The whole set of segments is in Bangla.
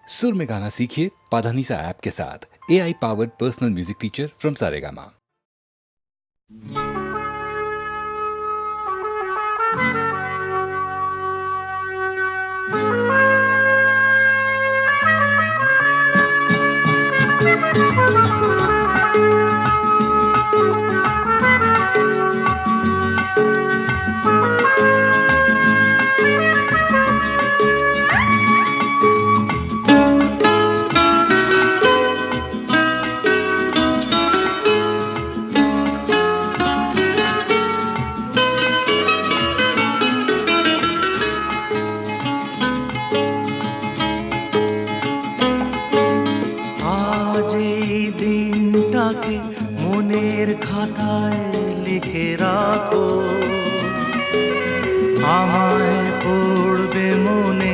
सुर में गाना सीखिए पाधानीसा ऐप के साथ। AI powered personal music teacher from Saregama. মনের খাতায় লিখে রাখো, আমায় পড়বে মনে,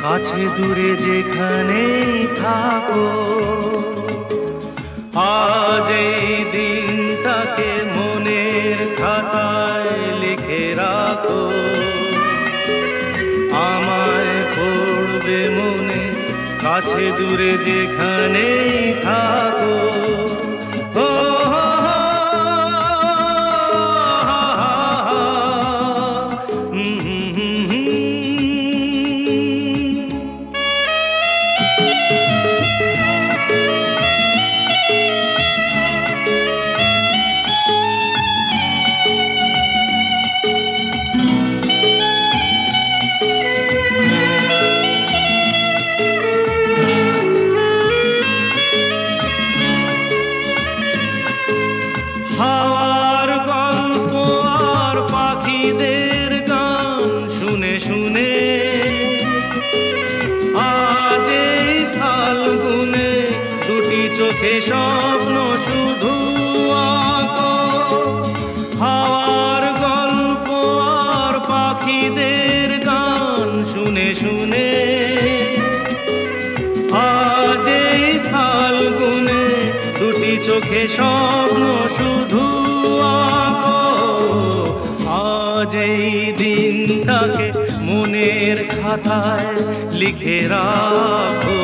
কাছে দূরে যেখানেই থাকো। আজ এই দিনটাকে মনের খাতায় লিখে রাখো, আমায় পড়বে মনে, কাছে দূরে যেখানেই থাকো। হাওয়ার গল্প আর পাখিদের গান শুনে শুনে আজ এই ফাল্গুনে দুটি চোখে স্বপ্ন শুধু আঁকো। হাওয়ার গল্প আর পাখিদের গান শুনে শুনে আজ এই ফাল্গুনে দুটি চোখে স্বপ্ন শুধু আঁকো। আজ এই দিনটাকে মনের খাতায় লিখে রাখো,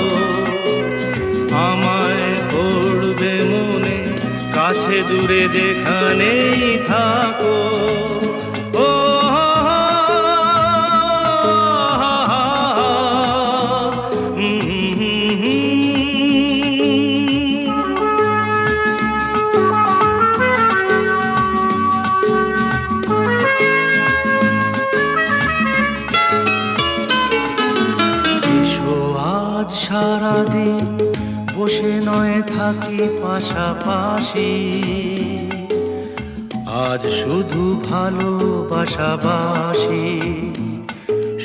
আমায় পড়বে মনে, কাছে দূরে যেখানেই থাকো। সারাদিন বসে নয় থাকি পাশাপাশি, আজ শুধু ভালোবাসাবাসি,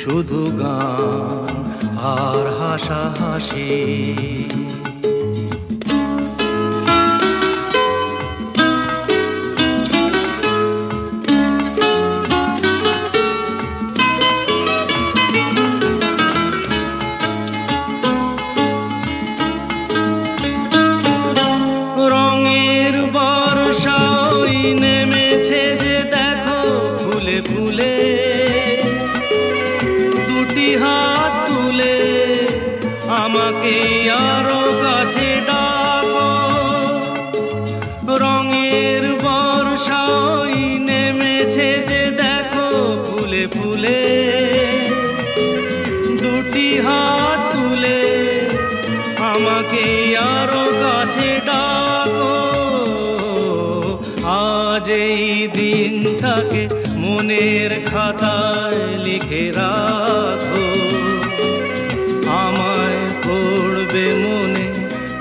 শুধু গান আর হাসাহাসি। রঙের বর্ষা ওই নেমেছে যে দেখো ফুলে ফুলে, দুটি হাত তুলে আমাকে আরো কাছে ডাকো। রঙের বর্ষা ওই নেমেছে যে দেখো ফুলে ফুলে, দুটি হাত তুলে আমাকে আরো কাছে ডাকো। আজ এই দিনটাকে মনের খাতায় লিখে রাখো, আমায় পড়বে মনে,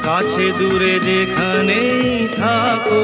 কাছে দূরে যেখানেই থাকো।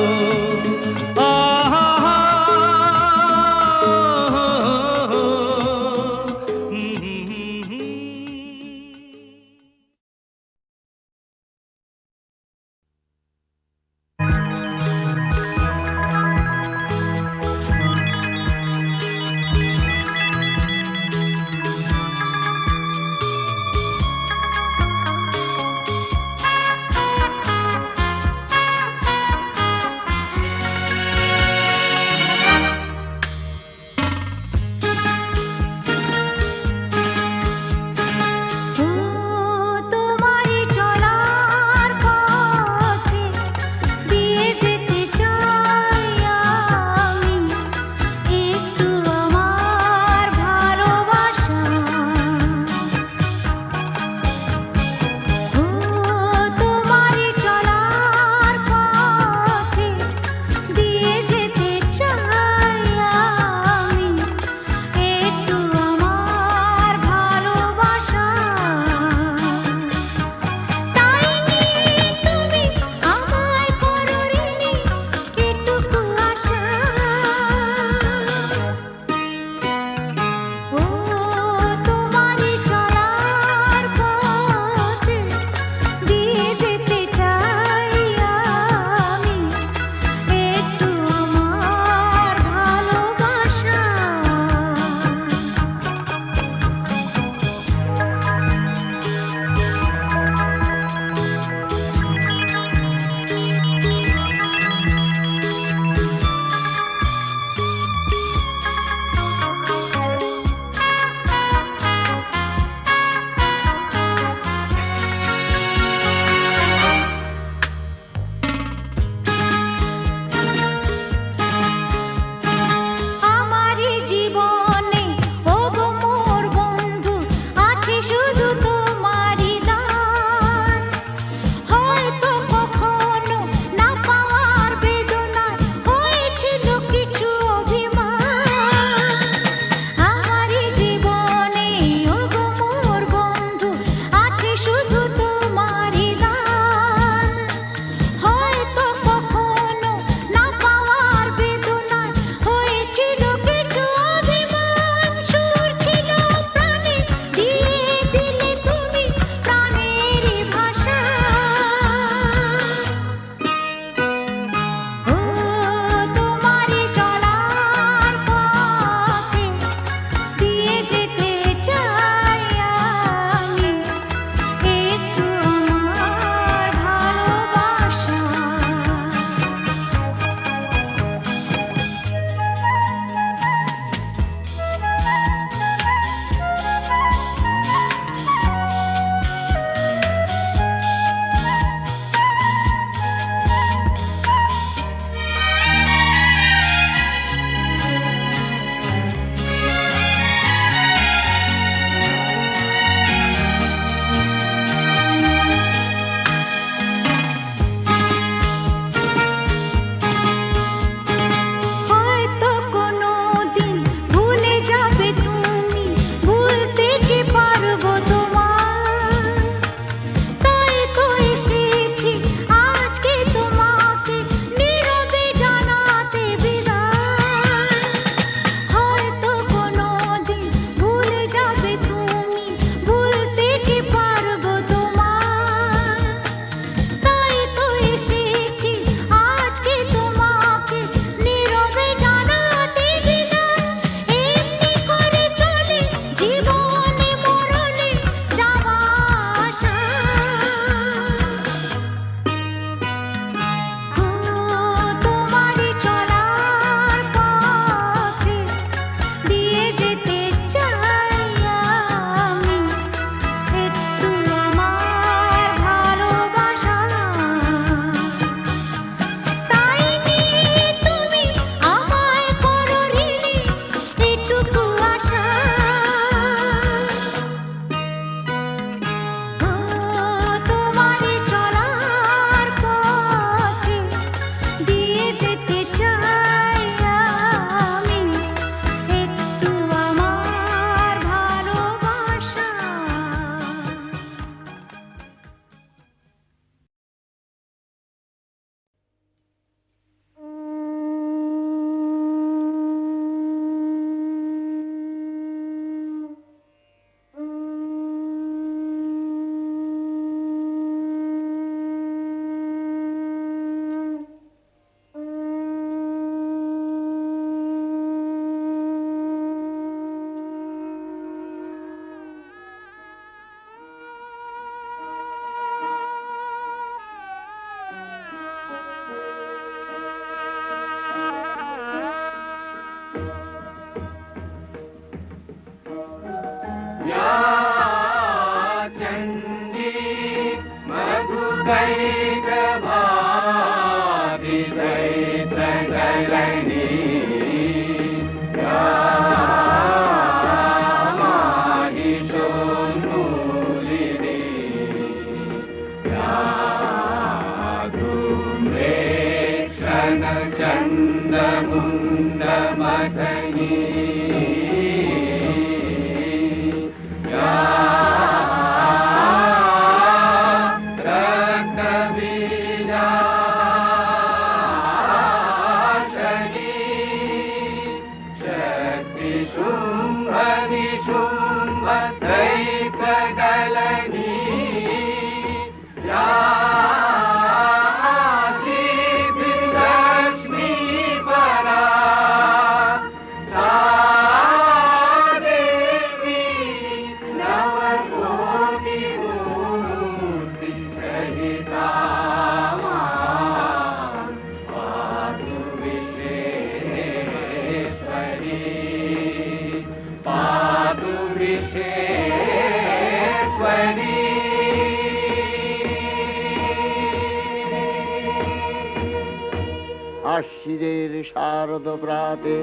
আশ্বিরের শারদ প্রাতে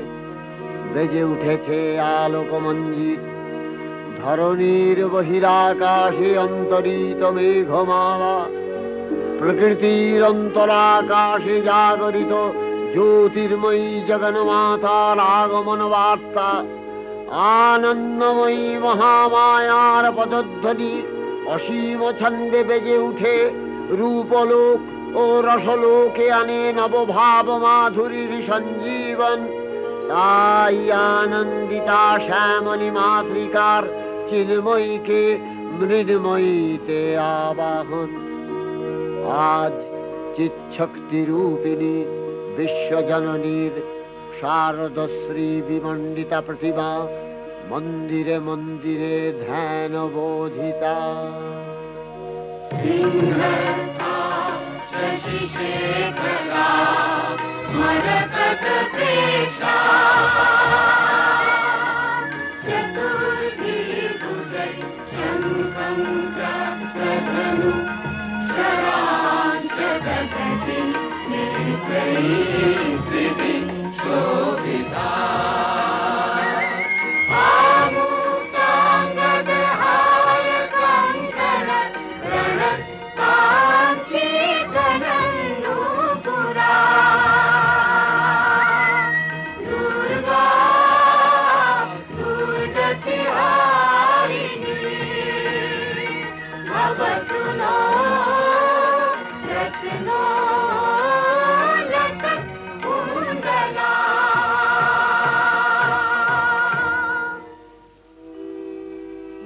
বেজে উঠেছে আলোকমঞ্জিত, ধরণীর বহিরাকাশে অন্তরিত মেঘমালা, প্রকৃতির অন্তরাকাশে জাগরিত জ্যোতির্ময়ী জগন্মাতার আগমন বার্তা, আনন্দময়ী মহামায়ার পদধ্বনি অসীম ছন্দে বেজে উঠে রূপলোক ও রসলোকে আনে নবভাব মাধুরীর সঞ্জীবন। তাই আনন্দিতা শ্যামলী মাতৃকার চিন্ময়ীকে মৃন্ময়ীতে আবাহন। আজ চিৎশক্তি রূপিণী বিশ্বজননীর শারদশ্রী বিমণ্ডিতা প্রতিমা মন্দিরে মন্দিরে ধ্যান বোধিতা।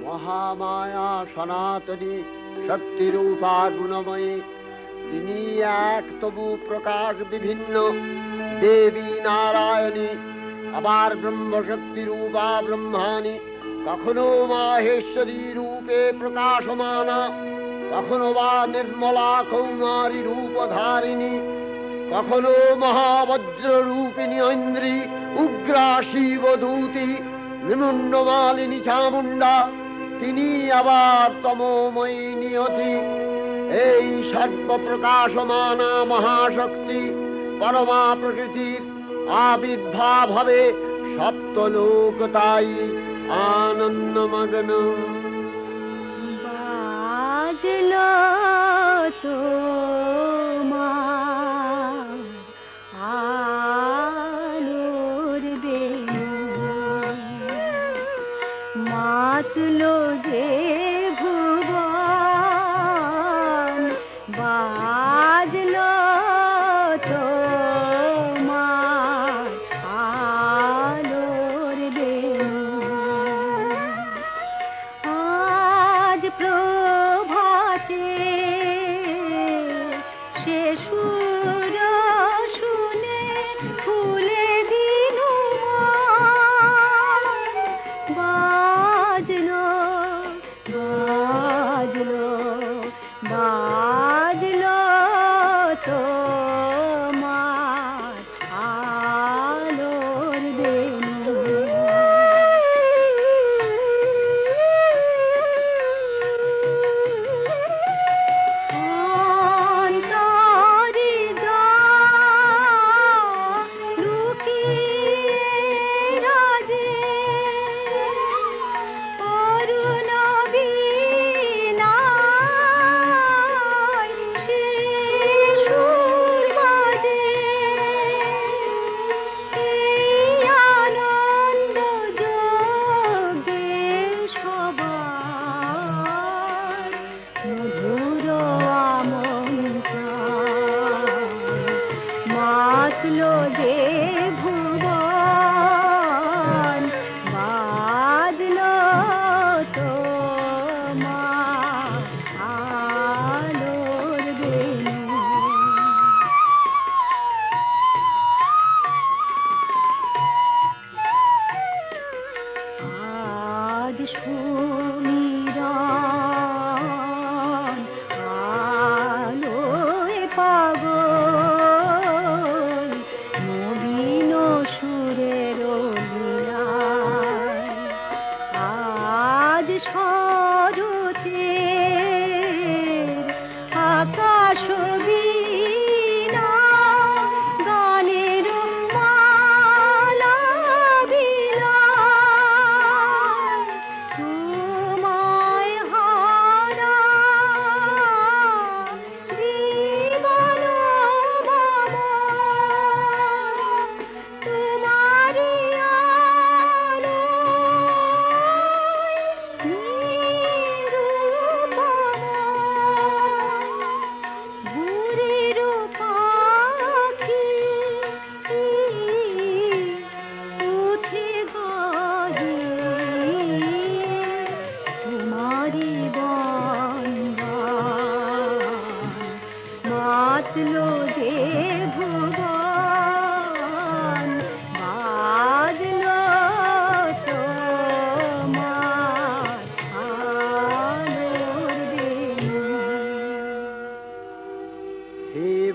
মহামায়া সনাতনী শক্তিরূপা গুণময়ী, তিনি এক তবু প্রকাশ বিভিন্ন দেবী নারায়ণী, আবার ব্রহ্মশক্তি রূপা ব্রহ্মাণী, কখনো মাহেশ্বরী রূপে প্রকাশমানা, কখনো বা নির্মলা কৌমারী রূপধারিণী, কখনো মহাবজ্র রূপিণী ঐন্দ্রী উগ্রা শিবদূতি নিমুন্ডমালিনী চামুণ্ডা, তিনি আবার তমোময়ী নিয়তি। এই সর্বপ্রকাশমানা মহাশক্তি পরমা প্রকৃতির আবির্ভাব হবে সপ্তলোক তাই আনন্দমগ্ন। বাজলো তোমার আলোর বেণু, মাতলো যে ভুবন, বাজলো তোমার আলোর বেণু। আজ প্রভাতে সে সুর শুনে ফুলে দিনু বাজলো বাজলো বাজলো তোমার আলোর বেণু।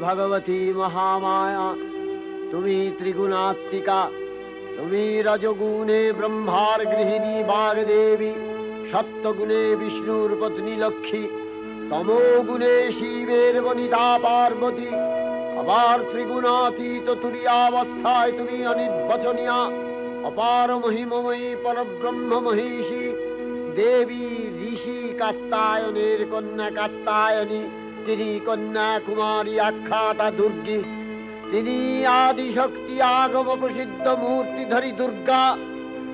ভগবতী মহামায়া, তুমি ত্রিগুণাত্মিকা, তুমি রজগুণে ব্রহ্মার গৃহিণী বাগদেবী, সত্যগুণে বিষ্ণুর পত্নী লক্ষ্মী, তমোগুণে শিবের বনিতা পার্বতী, আবার ত্রিগুণাতীত তুরীয়াবস্থায় তুমি অনির্বচনীয়া, অপার মহিমময়ী পরব্রহ্ম মহিষী দেবী, ঋষি কাত্যায়নের কন্যা কাত্যায়নী, তিনি কন্যা কুমারী আখ্যাতা দুর্গী, তিনি আদিশক্তি আগম প্রসিদ্ধ মূর্তিধরী দুর্গা,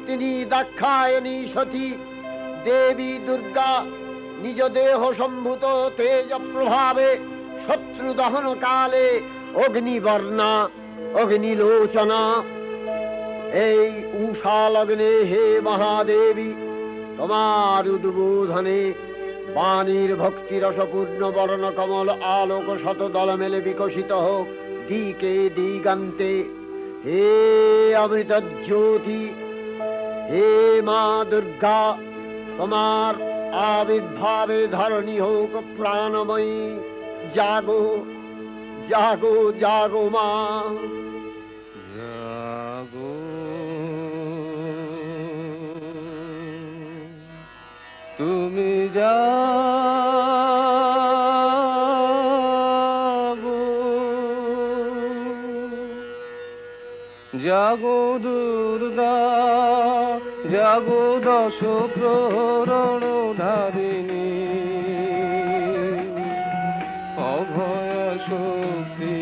তিনি দাক্ষায়ণী সতী দেবী দুর্গা, নিজ দেহ সম্ভূত তেজ প্রভাবে শত্রু দহন কালে অগ্নিবর্ণা অগ্নিলোচনা। এই উষা লগ্নে হে মহাদেবী, তোমার উদ্বোধনে বাণীর ভক্তি রসপূর্ণ বর্ণ কমল আলোক শত দল মেলে বিকশিত হোক দিকে দিগান্তে। হে অমৃত জ্যোতি, হে মা দুর্গা, তোমার আবির্ভাবে ধরণী হোক প্রাণময়ী। জাগো জাগো জাগো মা, জাগো তুমি জাগো, জাগো দুর্গা, জাগো দশ প্রহরণ ধারিণী, অভয় শক্তি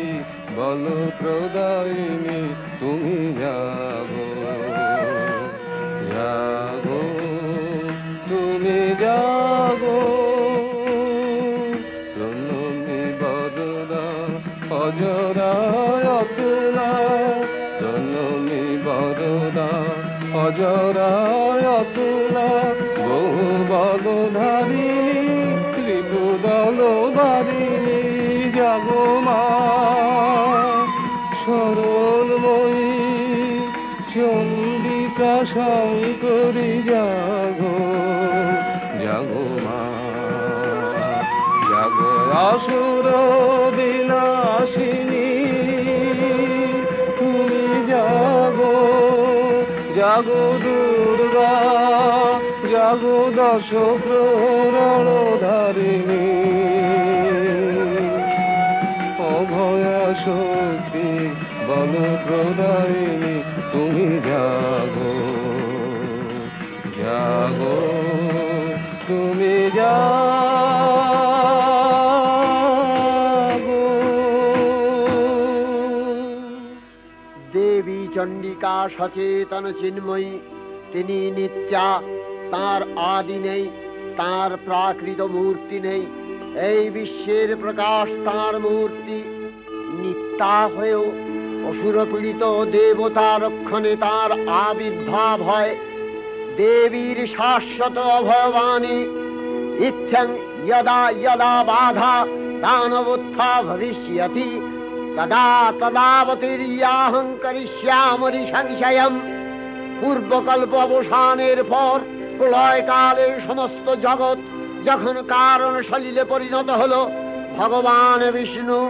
বল প্রদায়িনী, তুমি জাগো জাগো তুমি জাগো। প্রণমী বরদা অজরায় অতুলা, প্রণমী বরদা অজরায় অতুলা, বহু বলধারিণী ত্রিপুদল বারিণী, জাগো মা শরণময়ী চণ্ডিকা শঙ্করী, জাগো জাগো মা, জাগো আসুর বিনাশিনী, তুমি জাগো জাগো দুর্গা, জাগো দশ প্রহরণ ধারিণী, অভয়া শক্তি বল প্রদায়িনী, তুমি জাগো জাগো তুমি জাগো। দেবী চণ্ডিকা সচেতন চিন্ময়ী, তিনি নিত্যা, তার আদি নেই, তার প্রাকৃত মূর্তি নেই। এই বিশ্বের প্রকাশ তার মূর্তি, নিত্যা হয়েও অসুর পীড়িত দেবতা রক্ষণে তার আবির্ভাব হয়। দেবীর শাশ্বত অভয়বাণী, ইত্যং যদা যদা বাধা দানবোত্থা ভবিষ্যতি, তদা তদাবতীর্যাহং করিষ্যামি সংশয়ম। পূর্বকল্প অবসানের পর প্রলয়কালে সমস্ত জগৎ যখন কারণ সলিলে পরিণত হলো, ভগবান বিষ্ণু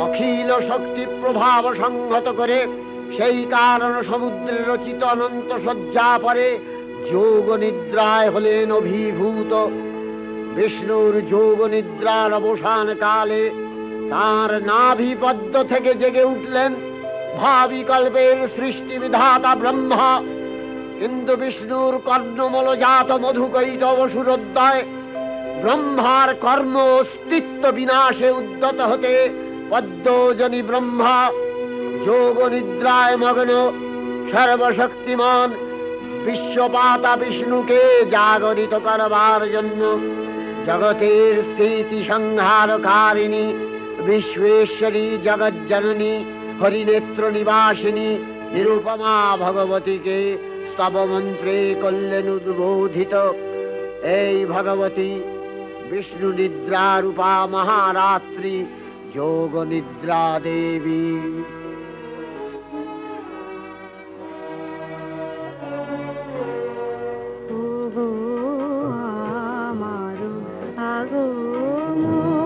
অখিল শক্তি প্রভাব সংহত করে সেই কারণ সমুদ্রে রচিত অনন্ত শয্যা পরে যোগ নিদ্রায় হলেন অভিভূত। বিষ্ণুর যোগ নিদ্রার অবসান কালে তার নাভিপদ্ম থেকে জেগে উঠলেন ভাবি কল্পের সৃষ্টি বিধাতা ব্রহ্মা। কিন্তু বিষ্ণুর কর্ণমলজাত মধুকৈটব সুরোদ্দয় ব্রহ্মার কর্ম অস্তিত্ব বিনাশে উদ্যত হতে পদ্মজনী ব্রহ্মা যোগ নিদ্রায় মগ্ন সর্বশক্তিমান বিশ্বপাতা বিষ্ণুকে জাগরিত করবার জন্য জগতের স্থিতি সংহারকারিণী বিশ্বেশ্বরী জগজ্জননী হরিনেত্র নিবাসিনী নিরুপমা ভগবতীকে স্তব মন্ত্রে করলেন উদ্বোধিত। এই ভগবতী বিষ্ণু নিদ্রা রূপা মহারাত্রি যোগ নিদ্রা দেবী। আগমনী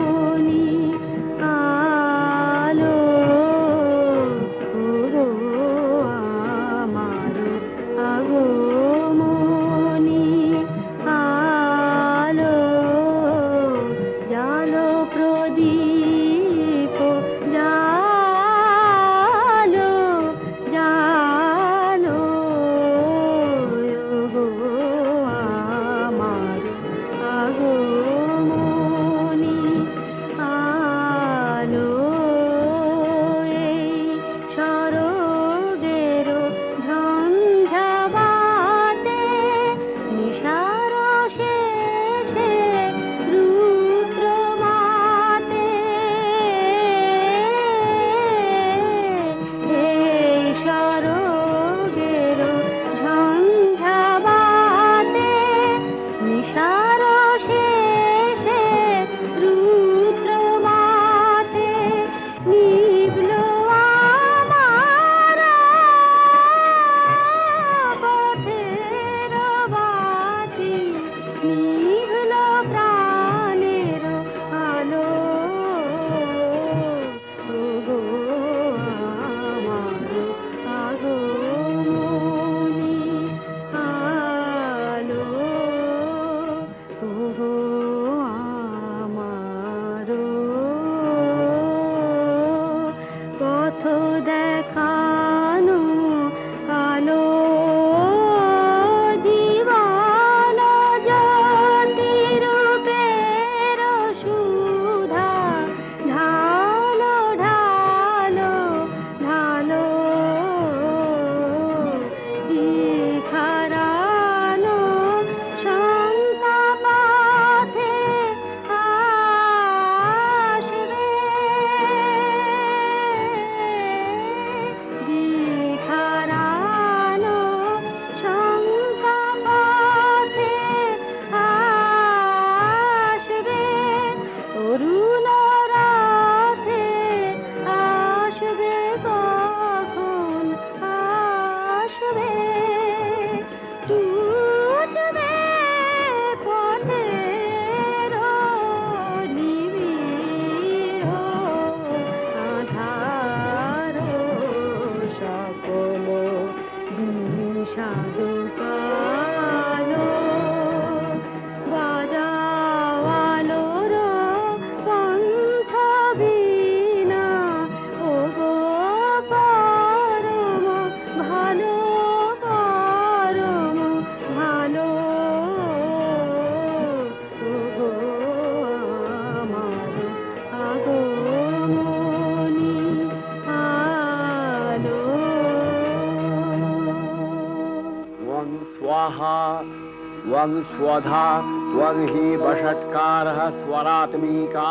त्वं स्वधा त्वं हि वषट्कारः स्वरात्मिका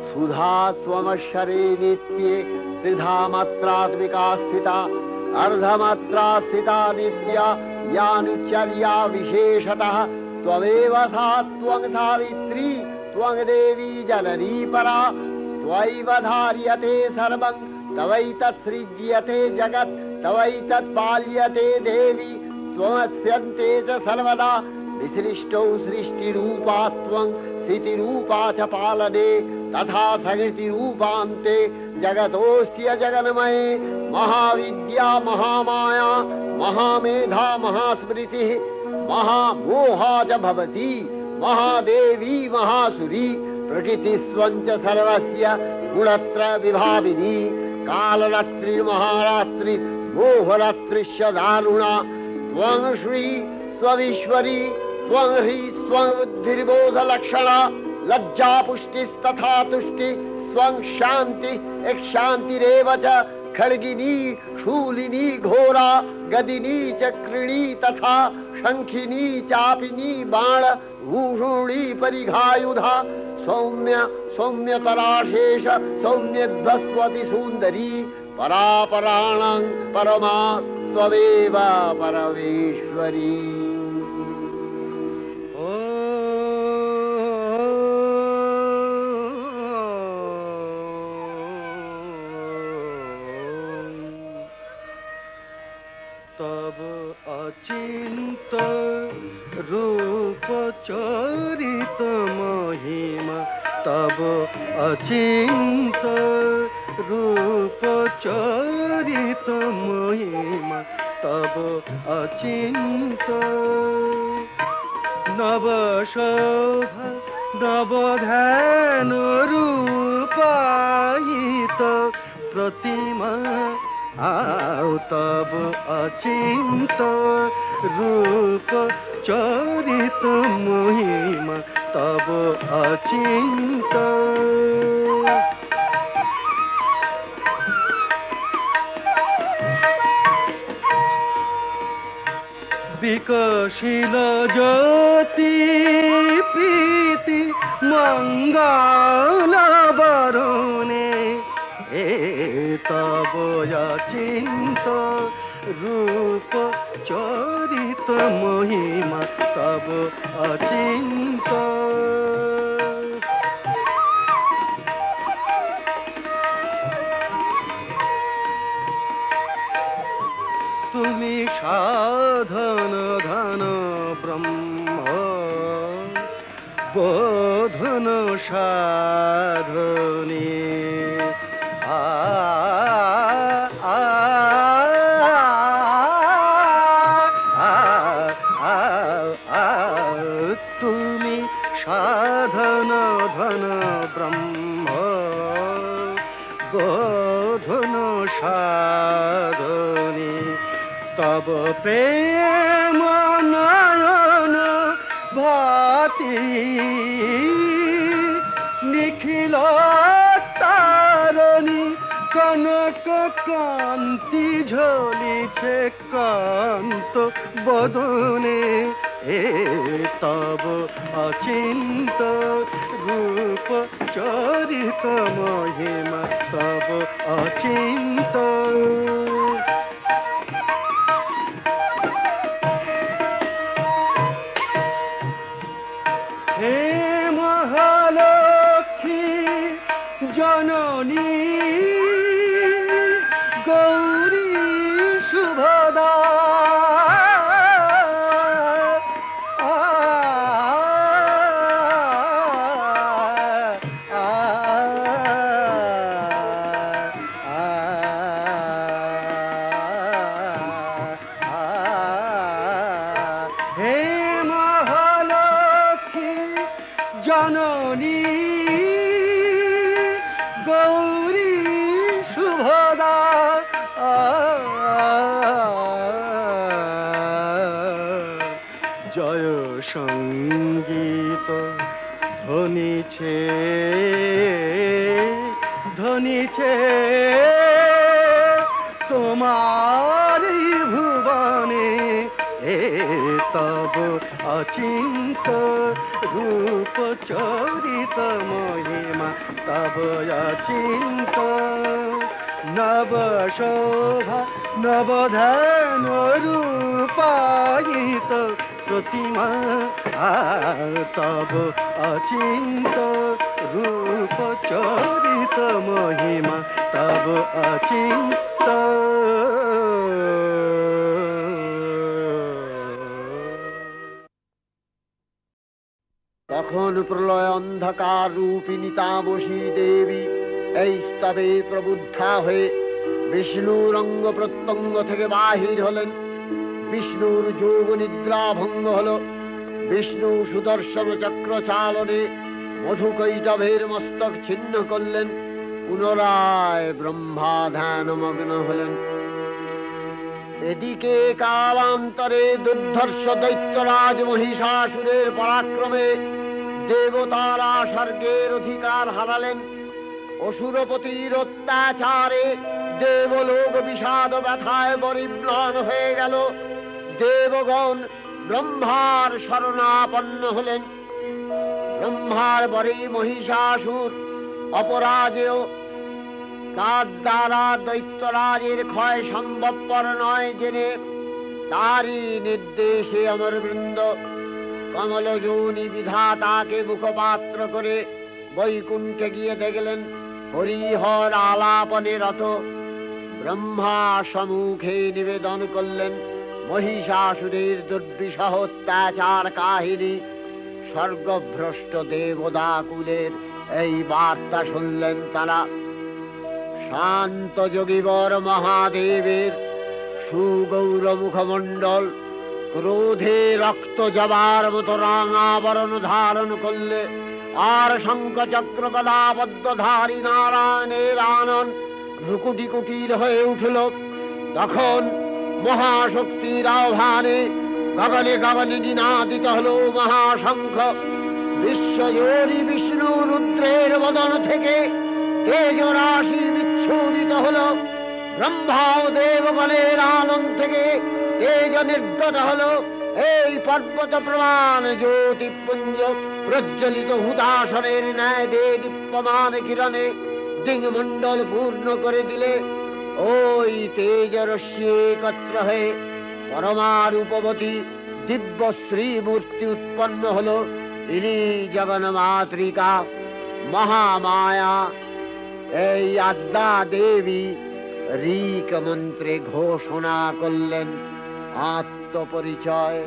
सुधा त्वमक्षरे नित्ये त्रिधा मात्रात्मिका स्थिता अर्धमात्रा स्थिता नित्या यानुचर्या विशेषतः त्वमेव सा त्वं सावित्री त्वं देवी जननी परा त्वयैव धार्यते सर्वं तवैतत्सृज्यते जगत् तवैतत्पाल्यते देवी त्वमस्यन्ते च सर्वदा विसृष्टौ सृष्टिरूपा त्वं स्थितिरूपा च पालने तथा सकृतिरूपान्ते जगतोऽस्य जगन्मये महाविद्या महामाया महामेधा महास्मृतिः महामोहा च भवति महादेवी महासुरी प्रकृतिस्त्वं च सर्वस्य गुणत्रय विभाविनी कालरात्रिर्महारात्रि मोहरात्रिश्च दारुणा त्वं श्री स्वईश्वरी त्वं ह्री स्वं बुद्धिर्बोधलक्षणा लज्जा पुष्टिस्तथा तुष्टि स्वं शान्ति एक शान्तिरेव च खड्गिनी शूलिनी घोरा गदिनी चक्रिणी तथा शंखिनी चापिनी बाण भूषुणी परिघायुधा सौम्य सौम्यतराशेष सौम्यध्वस्वति सुन्दरी परापराणां परमा त्वमेव परमेश्वरी। तब अचिंत रूप चरित महिमा तब अचिंत रूप चरित महिमा तब अचिंत नव शोभा नव ध्यान रूपायित प्रतिमा आओ तब अचिंत रूप चरित महिमा तब अचिंत विकशिल ज्योति प्रीति मंगल बरुणे तब अचिंत रूप चरित महिमा तब अचिंत तुमी साधन धन ब्रह्म बोधन साधने तुमी साधन धन ब्रह्म बोधन साधने तब प्रेम नयन भाति निखिल तारणी कनक कांति झलिছে कांत बदने तब अचिंत रूप चरित महिमा तब अचिंत हे महालक्ष्मी जननी गौरी शुभदा हे महालक्ष्मी जननी गौरी शुभदा जय संगीत ধ্বনিছে ধ্বনিছে তোমার ভুবনে তব অচিন্ত রূপ চরিত মহিমা তব অচিন্ত নব শোভা নবধান রূপায়িত প্রতিমা তব অচিন্ত রূপ চরিত মহিমা তব অচিন্ত। তখন প্রলয় অন্ধকার রূপিণী তামসী দেবী এই স্তবে প্রবুদ্ধা হয়ে বিষ্ণুর অঙ্গ প্রত্যঙ্গ থেকে বাহির হলেন। বিষ্ণুর যোগ নিদ্রা ভঙ্গ হল। বিষ্ণু সুদর্শন চক্র চালনে মধুকৈটভের মস্তক ছিন্ন করলেন। পুনরায় ব্রহ্মা ধ্যানমগ্ন হলেন। এদিকে কালান্তরে দুর্ধর্ষ দৈত্যরাজ মহিষাসুরের পরাক্রমে দেবতারা স্বর্গের অধিকার হারালেন। অসুরপতির অত্যাচারে দেবলোক বিষাদ ব্যথায় পরিম্লান হয়ে গেল। দেবগণ ব্রহ্মার শরণাপন্ন হলেন। ব্রহ্মার পরে মহিষাসুর অপরাজেয়। তার দ্বারা দৈত্যরাজের ক্ষয় সম্ভবপর নয় জেনে তারই নির্দেশে অমরবৃন্দ কমলযোনি বিধাতাকে মুখপাত্র করে বৈকুণ্ঠে গিয়ে দেখলেন হরিহর আলাপনে রত। ব্রহ্মা সম্মুখে নিবেদন করলেন মহিষাসুরের দুর্বিষহ অত্যাচার কাহিনী। স্বর্গভ্রষ্ট দেবদাকুলের এই বার্তা শুনলেন তারা। শান্ত যোগীবর মহাদেবের সুগৌর মুখমণ্ডল ক্রোধে রক্ত জবার মতো রাঙাবরণ ধারণ করলে, আর শঙ্খ চক্র গদাবদ্ধধারী নারায়ণের আনন ভ্রুকুটি কুটির হয়ে উঠল। তখন মহাশক্তির আহ্বানে গগনে গগনে নিনাদিত হল মহাশঙ্খ। বিশ্বজোরী বিষ্ণু রুদ্রের বদন থেকে তেজ রাশি বিচ্ছুরিত হল। ব্রহ্মা ও দেবগণের আনন্দ থেকে তেজ নির্গত হল। এই পর্বত প্রমাণ জ্যোতিপুঞ্জ প্রজ্বলিত হুতাসনের ন্যায় দীপ্যমান কিরণে দিংমণ্ডল পূর্ণ করে দিলে ওই তেজ রশ্মি একত্র হয়ে পরমা রূপবতী দিব্য শ্রীমূর্তি উৎপন্ন হল। ইনি জগন্মাতৃকা মহামায়া। এই আদ্যা দেবী ঋক মন্ত্রে ঘোষণা করলেন আত্মপরিচয়।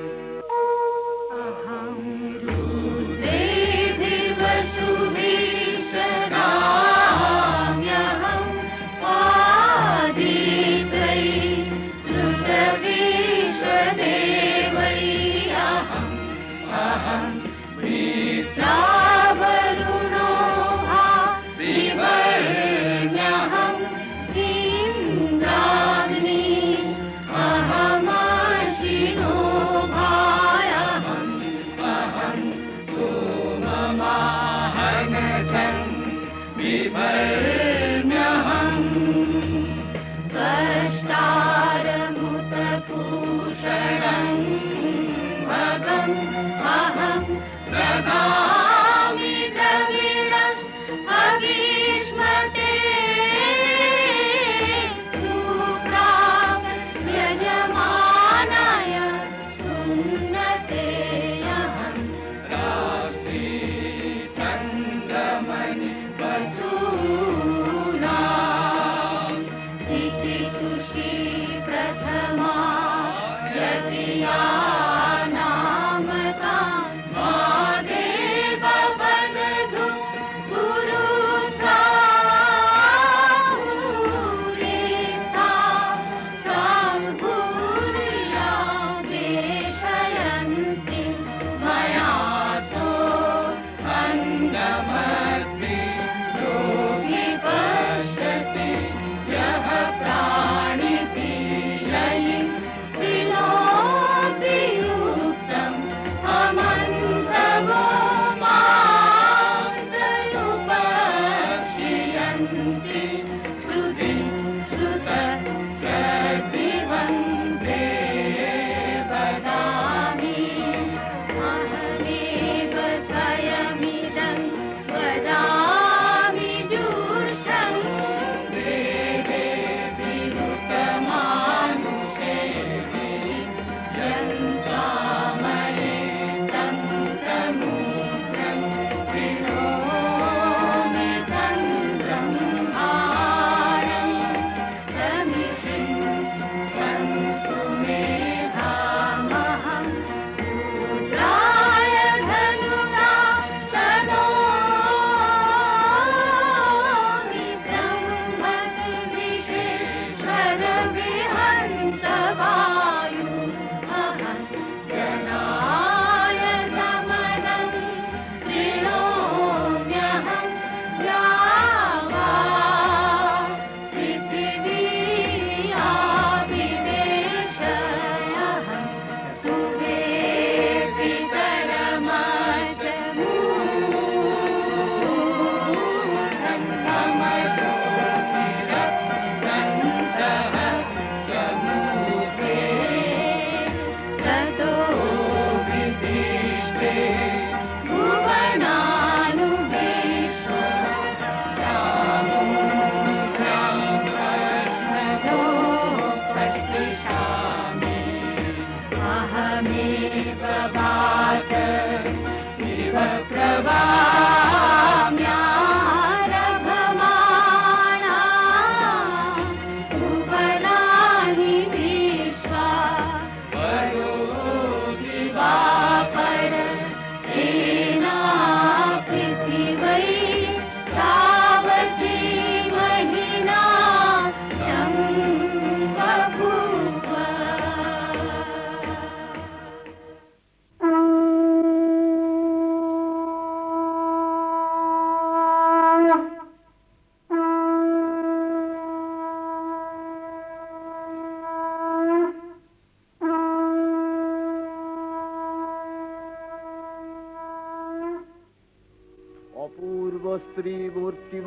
श्रुत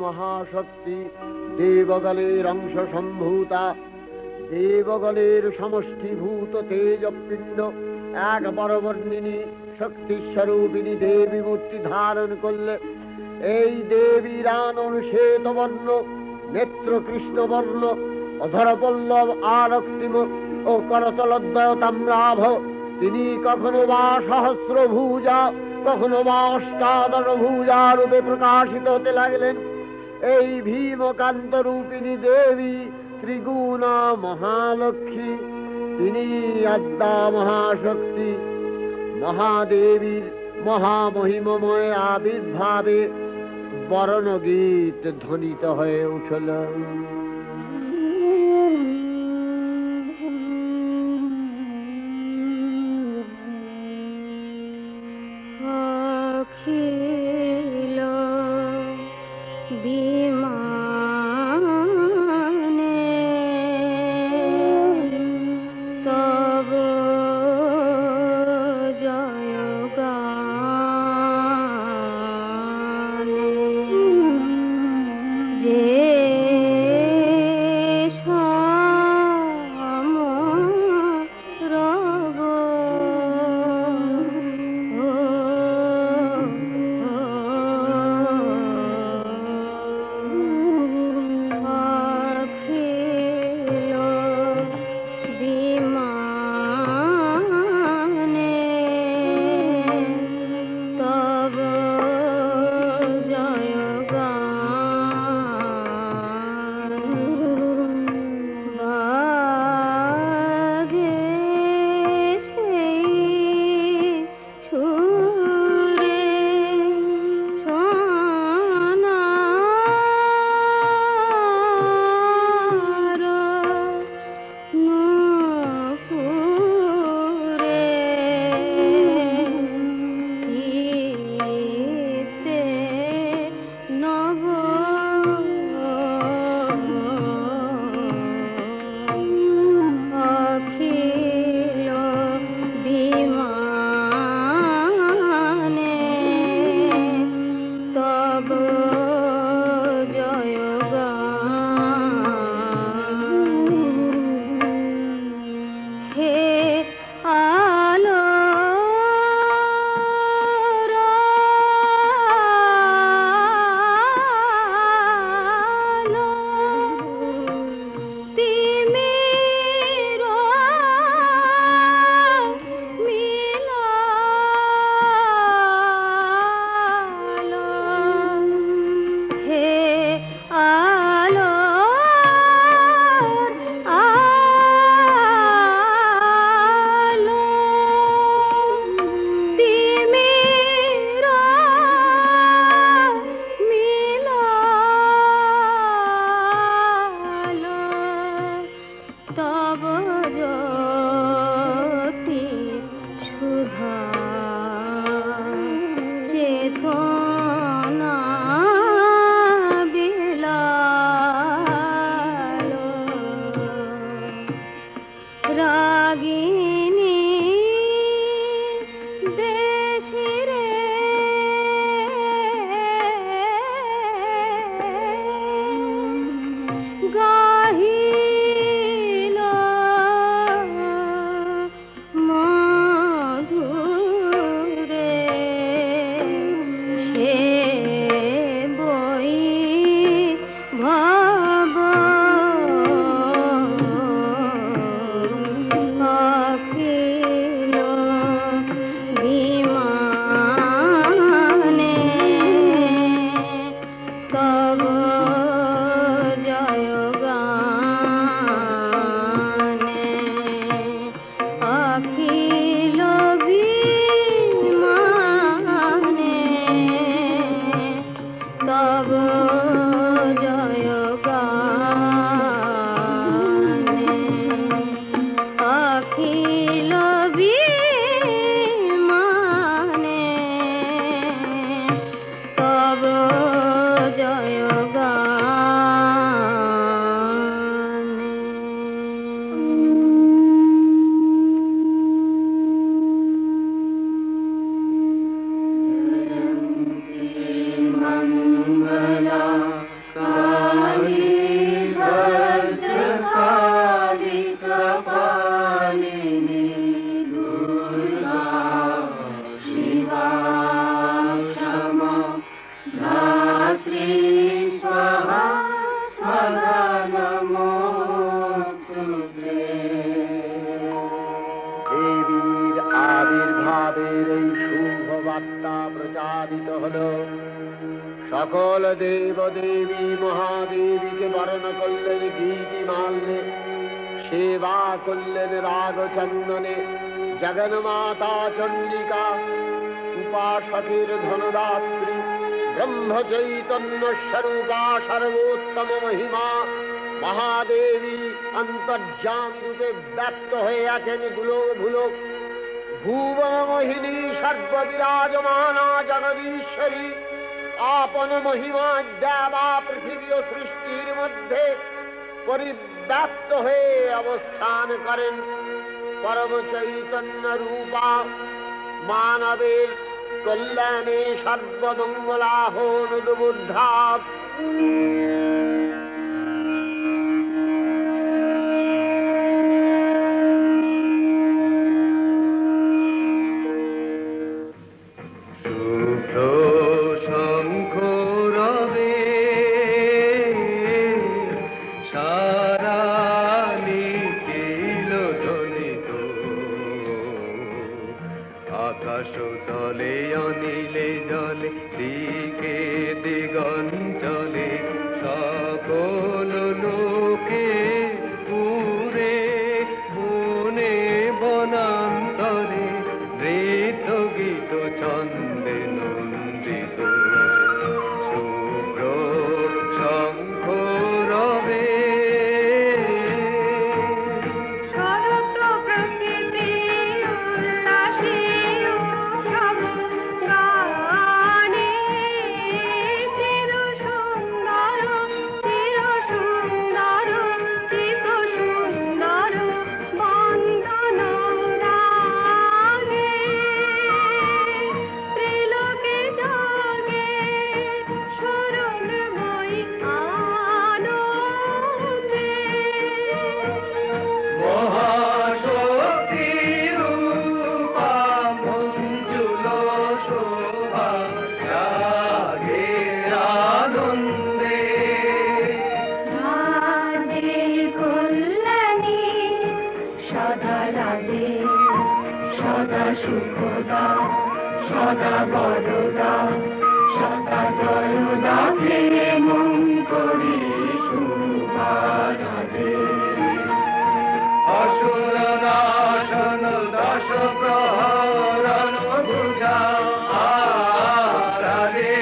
মহাশক্তি দেবগলের অংশ সম্ভূতা, দেবগলের সমষ্টিভূত তেজপিণ্ড এক বরবর্ণিনী শক্তিস্বরূপিণী দেবী মূর্তি ধারণ করলে এই দেবীর আনন শ্বেতবর্ণ, নেত্র কৃষ্ণবর্ণ, অধরপল্লব আরক্তিম ও করতলদ্বয় তাম্রাভ। তিনি কখনো বা সহস্র ভুজা, কখনো বা অষ্টাদশ ভুজা রূপে প্রকাশিত হতে লাগলেন। এই ভীমকান্ত রূপিণী দেবী ত্রিগুণা মহালক্ষ্মী, তিনি আদ্যা মহাশক্তি। মহাদেবীর মহামহিমময় আবির্ভাবে বরণগীত ধ্বনিত হয়ে উঠল। অখিল বিমানে তব জয়গানে যে সমরব অখিল বিমানে তব জয়গান বাজে সেই সুরে সোনার নূপুরে চিত্তে নব অখিল বিমানে তব জয়গান হে আলোর আলো তিমির মিলালো হে আলোর আলো তিমির মিলালো তব জ্যোতি সুধা চেতনা বিলালো রাগিনী দেশিরে গাহিল মধুরে সে বই ভাব অখিল বিমানে তব জয়গানে অখিল বিমানে তব জয়গানে অখিল বিমানে তব জয়গানে আবির্ভাবিত হলো। সকল দেব দেবী মহাদেবীকে বরণ করলেন গীতিমাল্যে, সেবা করলেন রাগ চন্দনে। জগন্মাতা চণ্ডিকা উপাসকের ধনদাত্রী, ব্রহ্ম চৈতন্য স্বরূপা সর্বোত্তম মহিমা মহাদেবী অন্তর্যামী রূপে ব্যক্ত হয়ে আছেন গুলোক ভুলোক। ভুবন মোহিনী সর্ববিরাজমানা জগদীশ্বরী আপন মহিমা দেবা পৃথিবী ও সৃষ্টির মধ্যে পরিব্যাপ্ত হয়ে অবস্থান করেন। পরম চৈতন্য রূপা মানবের কল্যাণে সর্বমঙ্গলাহন উদ্বুদ্ধা। আকাশ তলে অনিলে জলে দিকে দিগঞ্চলে সকল লোকে পুরে বনে বনান্তরে নৃত্য গীত ছন্দে নন্দিত শুভ্র শঙ্খ রবে। সুখদা সদা বরদা সদা জয়দা হে মন করি শুভারাধে। অসুর নাশন দশ প্রহরণ ভুজা আরাধে।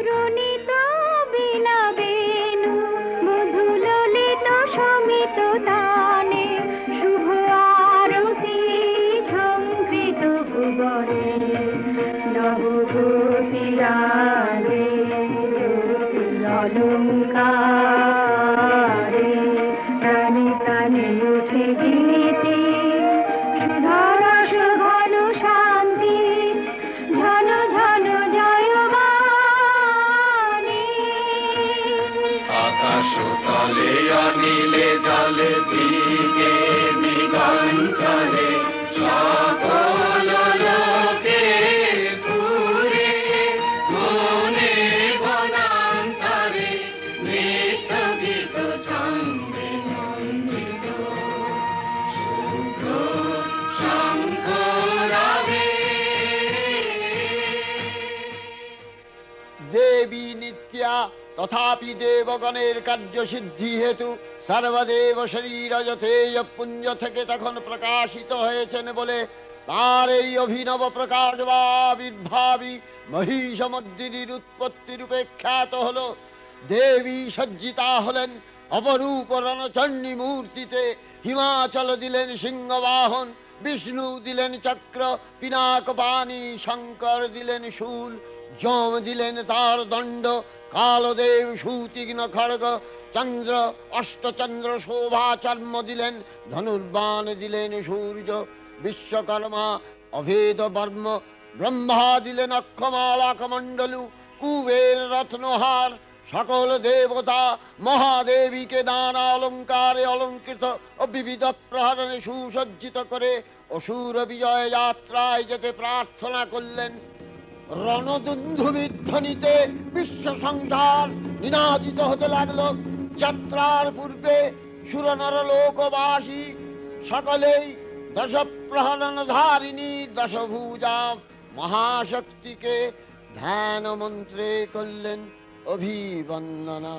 রণিত বীণা বেণু মধু ললিত সমিত তানে শুভ আরতি সংকৃত ভুবনে নবগোপীরাগে অলঙ্কারে প্রাণে প্রাণে উঠে গীতি সুধারস ঘন শান্তি ঝন ঝন জয়বাণী। আকাশ তলে অনিলে জলে দিকে দিগঞ্চলে সকল লোকে পুরে বনে বনান্তরে নৃত্য গীত ছন্দে নন্দিত শুভ্র শঙ্খ রবে। দেবী নিত্যা তথাপি দেবগণের কার্যসিদ্ধি হেতু সর্বদেব শরীরজতেয় পুঞ্জ থেকে তখন প্রকাশিত হয়েছেন বলে তার এই অভিনব প্রকাশ বা আবির্ভাবী মহিষমর্দিনীর উৎপত্তি রূপে খ্যাত হল। দেবী সজ্জিতা হলেন অপরূপ রণচণ্ডী মূর্তিতে। হিমাচল দিলেন সিংহবাহন, বিষ্ণু দিলেন চক্র পিনাক পানি, শঙ্কর দিলেন শূল, যম দিলেন তার দণ্ড, কালদেব সুতীক্ষ্ণ খড়গ, চন্দ্র অষ্টচন্দ্র শোভা চর্ম দিলেন, ধনুর্বাণ দিলেন সূর্য, বিশ্বকর্মা অভেদ বর্ম, ব্রহ্মা দিলেন অক্ষমালা কমণ্ডলু, কুবের রত্নহার। সকল দেবতা মহাদেবীকে নানা অলঙ্কারে অলঙ্কৃত ও বিবিধ প্রহরণে সুসজ্জিত করে অসুর বিজয় যাত্রায় যেতে প্রার্থনা করলেন। রণদুন্ধুবির ধ্বনিতে বিশ্ব সংসার নিনাদিত হতে লাগলো। যাত্রার পূর্বে সুরনর লোকবাসী সকলেই দশ প্রহরণ ধারিণী দশভুজা মহাশক্তিকে ধ্যান মন্ত্রে করলেন অভিবন্দনা।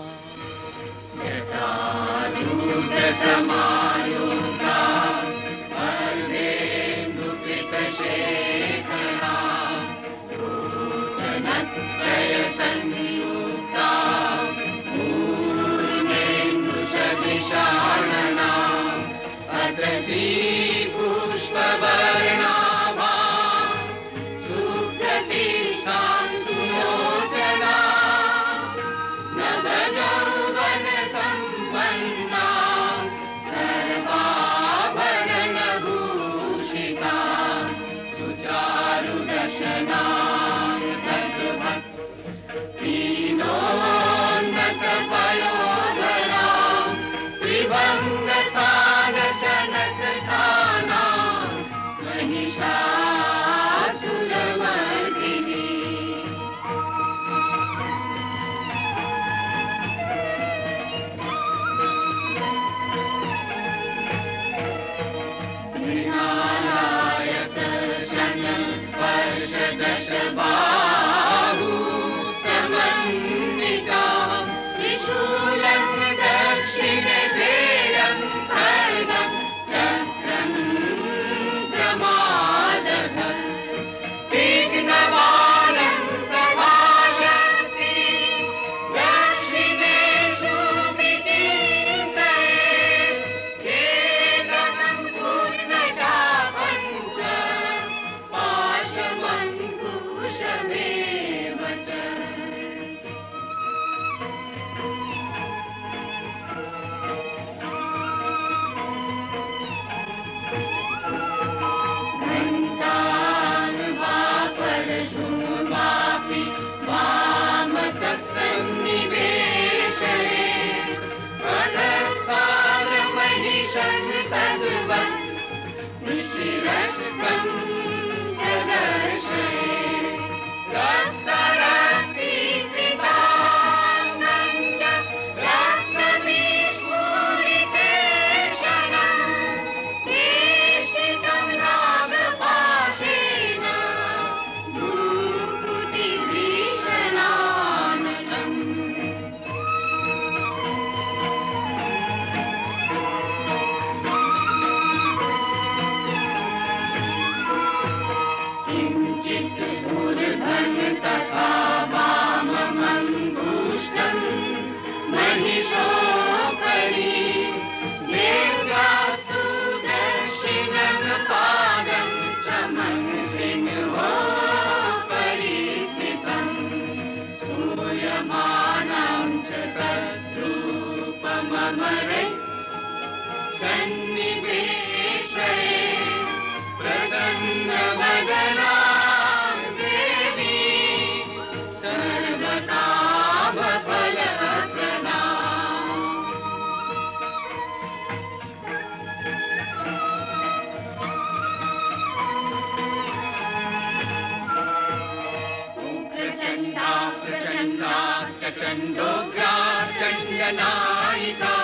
चण्डनायिका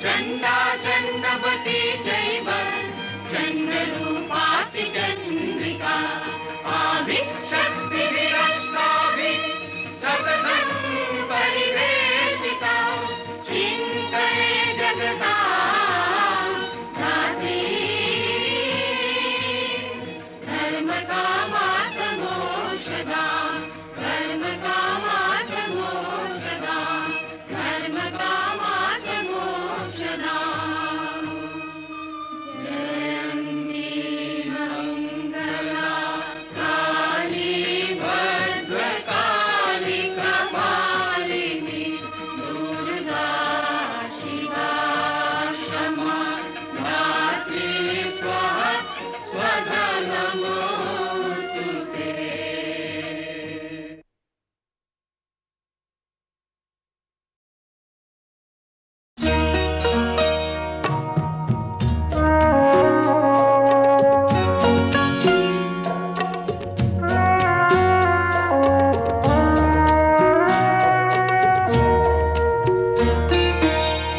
चण्डा चण्डवती चैव चण्डरूपाति चन्द्रिका आदिशक्तिभिरष्टाभिः सततं परिवेशिता चिन्तये जगता धात्री धर्मकामार्थमोक्षदा धर्मकामार्थमोक्षदा धर्मकामार्थमोक्षदा जयन्ती मङ्गला काली भद्रकाली कपालिनी दुर्गा शिवा क्षमा धात्री स्वाहा स्वधा नमोऽस्तु ते।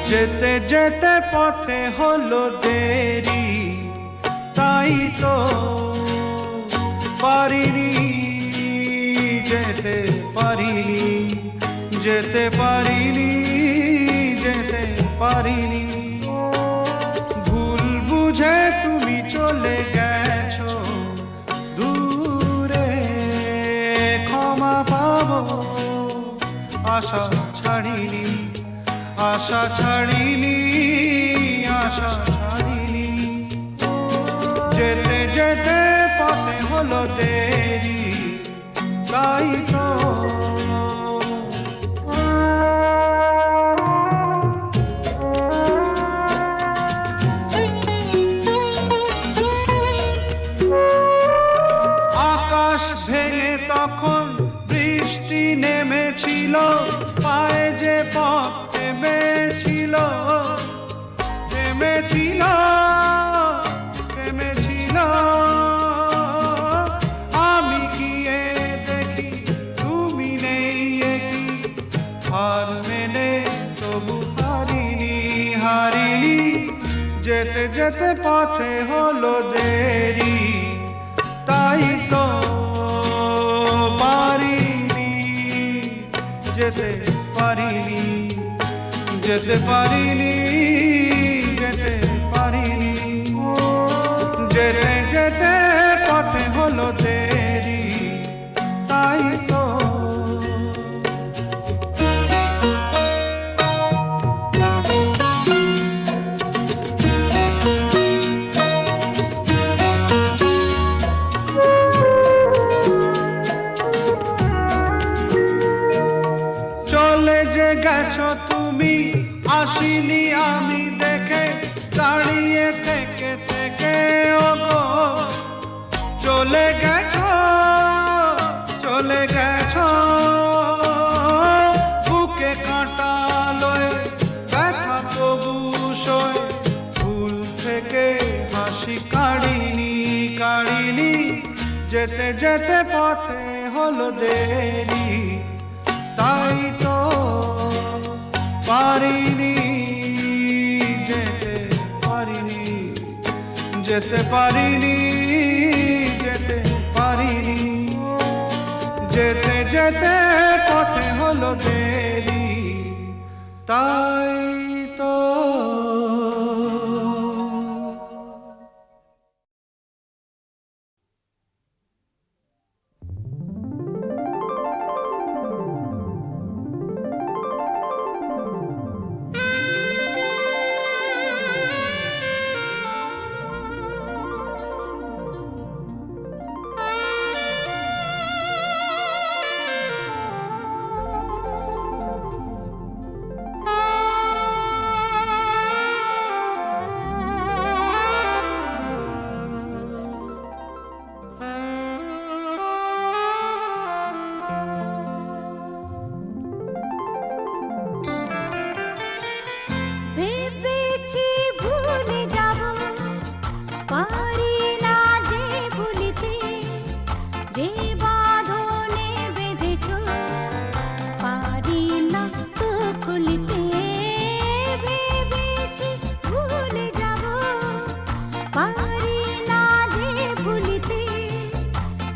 যেতে যেতে পথে হলো দেরি, তাই তো পারিনি, যেতে পারিনি, যেতে পারিনি, যেতে পারিনি। ভুল বুঝে তুমি চলে গেছো দূরে, ক্ষমা পাবো আশা ছাড়িনি, আশা ছাড়িনি, আশা ছাড়িনি। যেতে যেতে পথে হলো দেরি, তাই তো আকাশ ভেঙে তখন বৃষ্টি নেমেছিল, পায়ে যে পথ থেমেছিল, থেমেছিল, থেমেছিল। আমি গিয়ে দেখি তুমি নেই, একই হার মেনে তবু হারিনি, হারিনি। যেতে যেতে পথে হলো দেরি, তাই তো পারিনি, যেতে পারিনি, যেতে পারিনি, যেতে পারিনি। যেতে যেতে পথে হলো দেরি, তাই তো চলে যে গেছো তুমি, আসিনি আমি দেখে, দাঁড়িয়ে থেকে থেকে ওগো চলে গেছো, চলে গেছো। বুকে কাঁটা লয়ে ব্যথা তবু সয়ে, ভুল থেকে হাসি কাড়িনি, কাড়িনি। যেতে যেতে পথে হলো দেরি, তাই তো পারিনি, যেতে পারিনি, যেতে পারিনি, যেতে পারিনি। যেতে যেতে পথে হলো দেরি, তাই তো ভেবেছি ভুলে যাব, পারি না যে ভুলিতে, যে বাঁধনে বেঁধেছ, পারি না তো খুলিতে। ভেবেছি ভুলে যাব, পারি না যে ভুলিতে,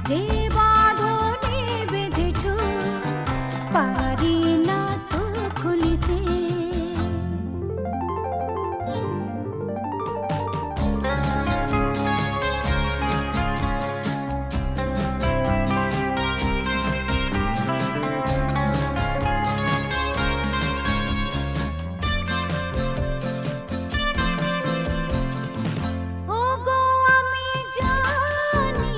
যে বাঁধনে বেঁধেছ, পারি না তো খুলিতে। ওগো আমি জানি,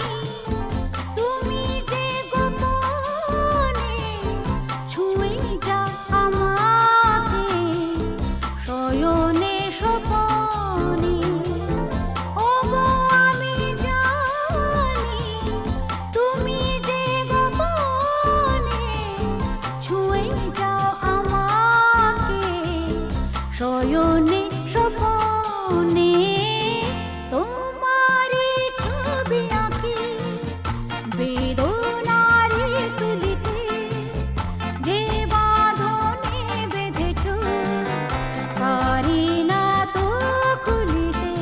তুমি যে গোপনে ছুঁয়ে যাও আমাকে, শয়নে স্বপনে। ওগো আমি জানি, তুমি যে গোপনে ছুঁয়ে যাও আমাকে, শয়নে স্বপনে। তোমারই ছবি আঁকি বেদনারি তুলিতে, যে বাঁধনে বেঁধেছ, পারি না তো খুলিতে।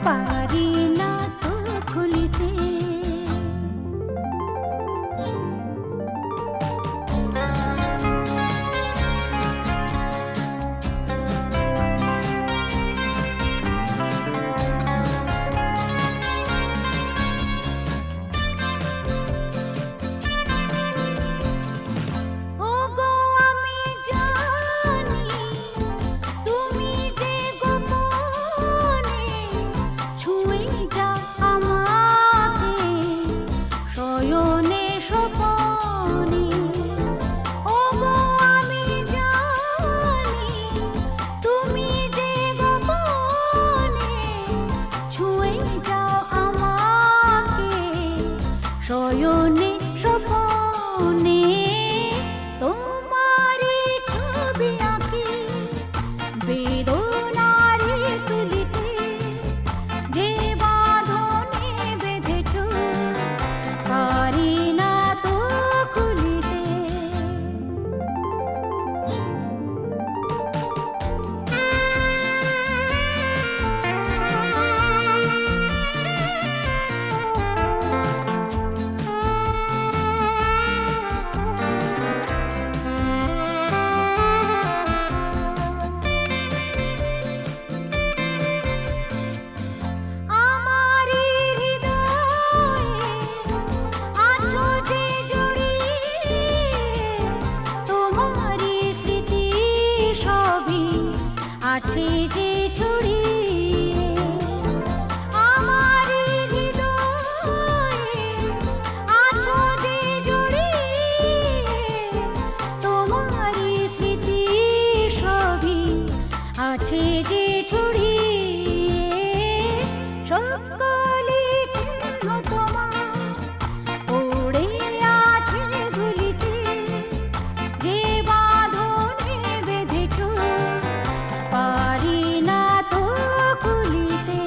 পারি না তো খুলিতে। ওগো আমি জানি তুমি যে গোপনে ছুঁয়ে যাও আমাকে শয়নে স্বপনে। ওগো আমি জানি তুমি যে গোপনে ছুঁয়ে যাও আমাকে শয়নে স্বপনে। তোমারি ছবি আঁকি বেদনারি তুলিতে, যে বাঁধনে বেঁধেছ পারি না তো খুলিতে। আমারি হৃদয়ে আছো যে জড়িয়ে, তোমারি স্মৃতি সবই আছে যে ছড়িয়ে। আমারি হৃদয়ে আছো যে জড়িয়ে, তোমারি স্মৃতি সবই আছে যে ছড়িয়ে। সকলি চিহ্ন তোমার পড়ে আছে ধুলিতে, যে বাঁধনে বেঁধেছ পারি না তো খুলিতে।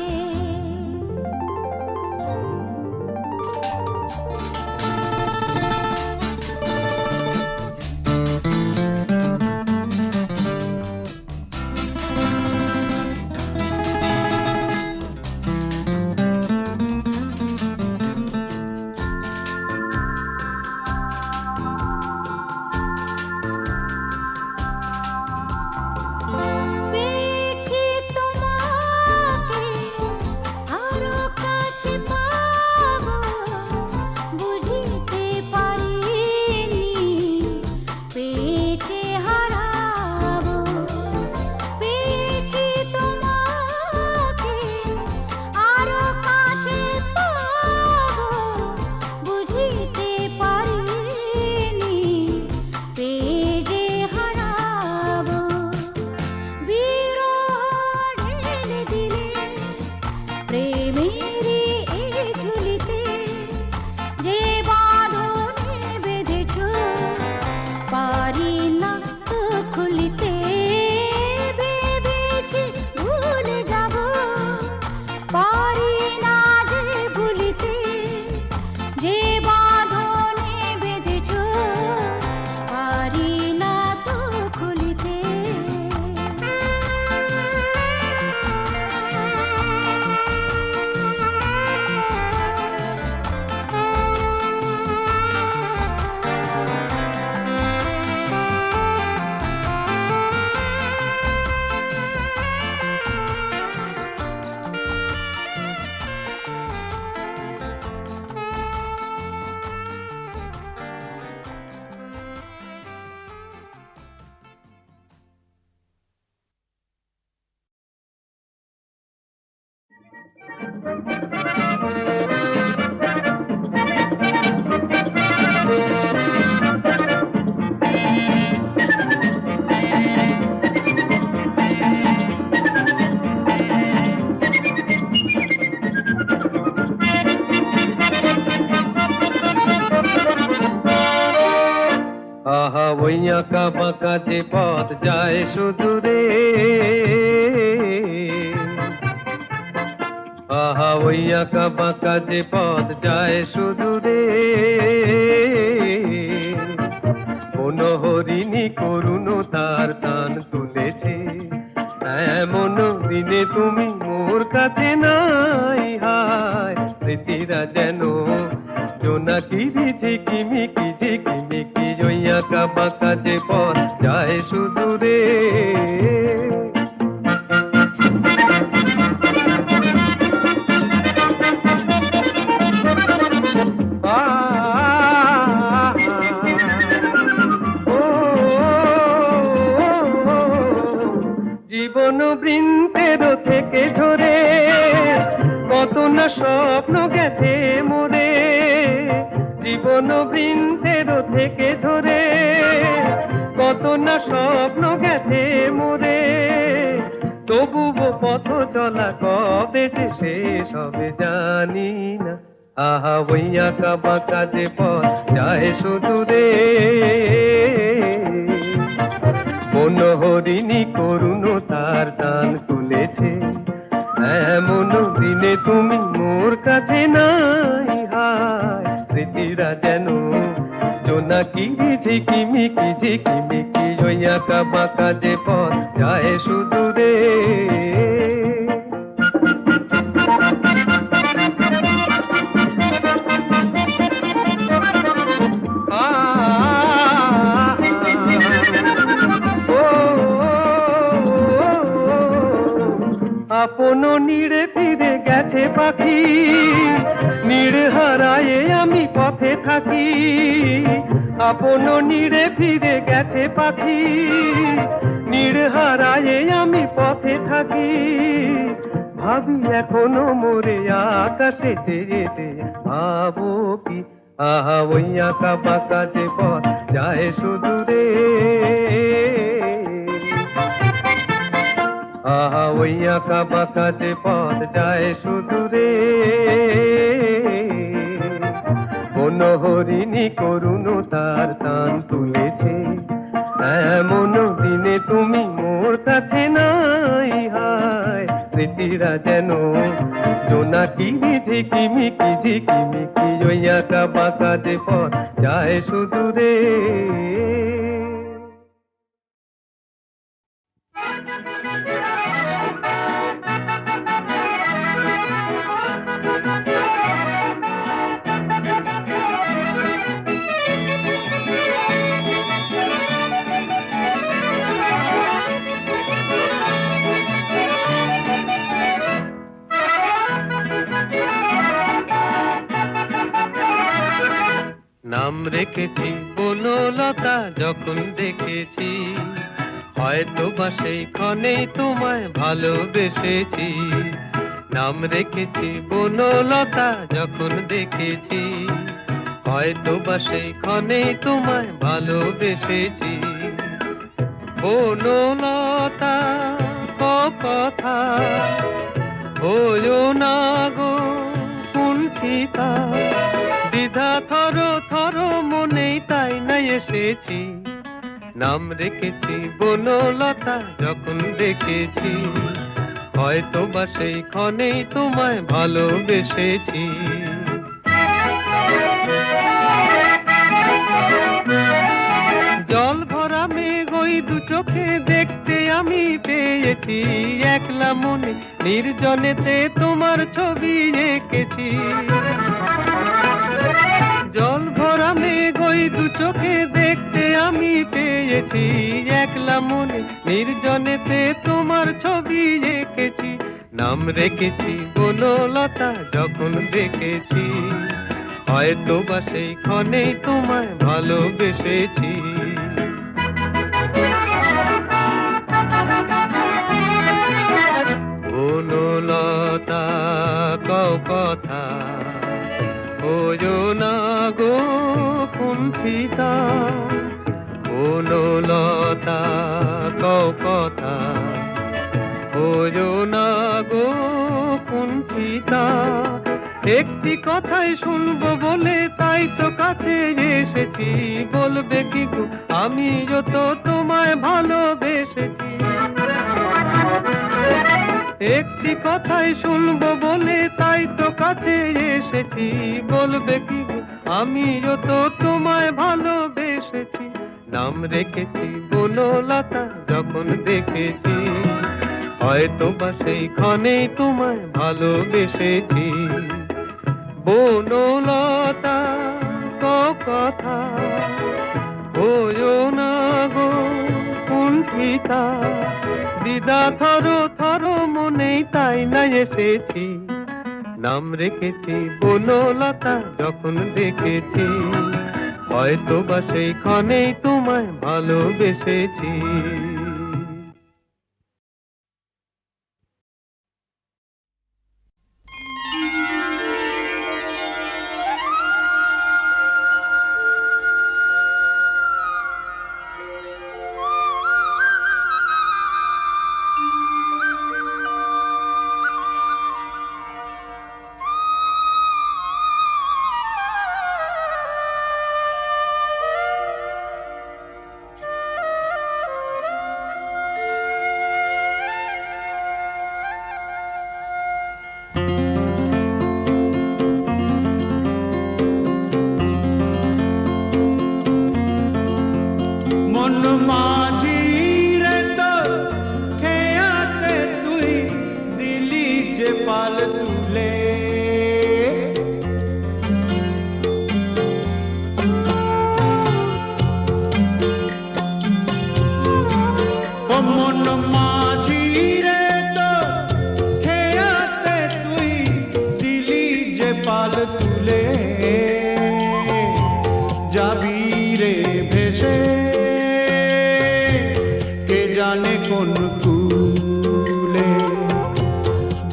পেয়েছি তোমাকে আরো কাছে পাবো, বুঝিতে পারিনি পেয়েছি হারাবো। পেয়েছি তোমাকে আরো কাছে পাবো, বুঝিতে পারিনি পেয়ে যে হারাবো। বিরহ ঢেলে দিলে প্রেমেরই এই ঝুলিতে, যে বাঁধনে বেঁধেছ পারি না তো খুলিতে। ভেবেছি ভুলে যাব পারি না যে ভুলিতে, যে বাঁধনে বেঁধেছ পারি না তো খুলিতে। আহা ওই আঁকা বাঁকা যে পথ যায় সুদূরে, আহা ওই আঁকা বাঁকা যে পথ যায় সুদূরে। মনোহরিণী করুণ তার টান তুলেছে, এমন দিনে তুমি মোর কাছে নাই, হায় স্মৃতিরা যেন জোনাকিরি ঝিকিমিকি ঝিকিমিকি, ওই আঁকা বাঁকা যে পথ যায় সুদূরে। জীবন বৃন্তের থেকে ঝরে কত না স্বপ্ন গেছে মোরে, জীবন বৃন্তের থেকে ঝরে কত না স্বপ্ন গেছে মোরে, তবুও পথ চলা কবে যে শেষ হবে জানি না, আহা ওই আঁকা বাঁকা যে পথ যায় সুদূরে। মনোহরিণী করুণ তার টান তুলেছে, এমন দিনে তুমি মোর কাছে নাই, হায় স্মৃতিরা যেন জোনাকিরি ঝিকিমিকি ঝিকিমিকি, ওই আঁকা বাঁকা যে পথ যায় সুদূরে। আপন নীড়ে ফিরে গেছে পাখি, নীড় হারায়ে আমি পথে থাকি, আপন নীড়ে ফিরে গেছে পাখি, নীড় হারায়ে আমি পথে থাকি, ভাবি এখনো মোরে আকাশে চেয়ে চেয়ে, ভাবো কি আহা ওই আঁকা বাঁকা যে পথ যায় সুদূরে, আহা ওই আঁকা বাঁকা যে পথ যায় সুদূরে। মনোহরিণী করুণ তার টান তুলেছে, এমন দিনে তুমি মোর কাছে নাই, হায় স্মৃতিরা যেন জোনাকিরি ঝিকিমিকি ঝিকিমিকি, ওই আঁকা বাঁকা যে পথ যায় সুদূরে। নাম রেখেছি বনলতা যখন দেখেছি, হয়তো বা সেই ক্ষণেই তোমায় ভালোবেসেছি। নাম রেখেছি বনলতা যখন দেখেছি, হয়তো বা সেই ক্ষণেই তোমায় ভালোবেসেছি। বনলতা কথা হয়ো না গো কুণ্ঠিতা, দ্বিধা থর থর মনেই তাই না এসেছি। নাম রেখেছি বনলতা যখন দেখেছি, হয়তো বা সেই ক্ষণেই তোমায় ভালোবেসেছি। জল ভরা মেঘ ওই দু চোখে দেখতে আমি পেয়েছি, একলা মনে নির্জনেতে তোমার ছবি এঁকেছি। জল ভরা মেঘ ওই দু চোখে দেখতে আমি পেয়েছি, একলা মনে নির্জনেতে তোমার ছবি এঁকেছি। নাম রেখেছি বনলতা যখন দেখেছি, হয়তো বা সেই ক্ষণেই তোমায় ভালোবেসেছি। বনলতা কও কথা হয়ো না গো কুণ্ঠিতা, বনলতা কও কথা হয়ো না গো কুণ্ঠিতা। একটি কথাই শুনবো বলে তাই তো কাছে এসেছি, বলবে কি গো আমি যত তোমায় ভালোবেসেছি। একটি কথাই শুনবো বলে তাই তো কাছে এসেছি, বলবে কি গো আমি যত তোমায় ভালোবেসেছি। নাম রেখেছি বনলতা যখন দেখেছি, হয়তো বা সেইখানেই তোমায় ভালোবেসেছি। বনলতা কথা হয়ো না গো কুণ্ঠিতা, দিদা থরো থরো মনেই তাই না এসেছি। নাম রেখেছি বনলতা যখন দেখেছি, হয়তো বা সেইখানেই তোমায় ভালোবেসেছি। মন মাঝি রে তো খেয়াতে তুই দিলি যে পাল তুলে, ও মন মাঝি রে তো খেয়াতে তুই দিলি যে পাল তুলে, যাবি রে ভেসে কে জানে কোন কুলে,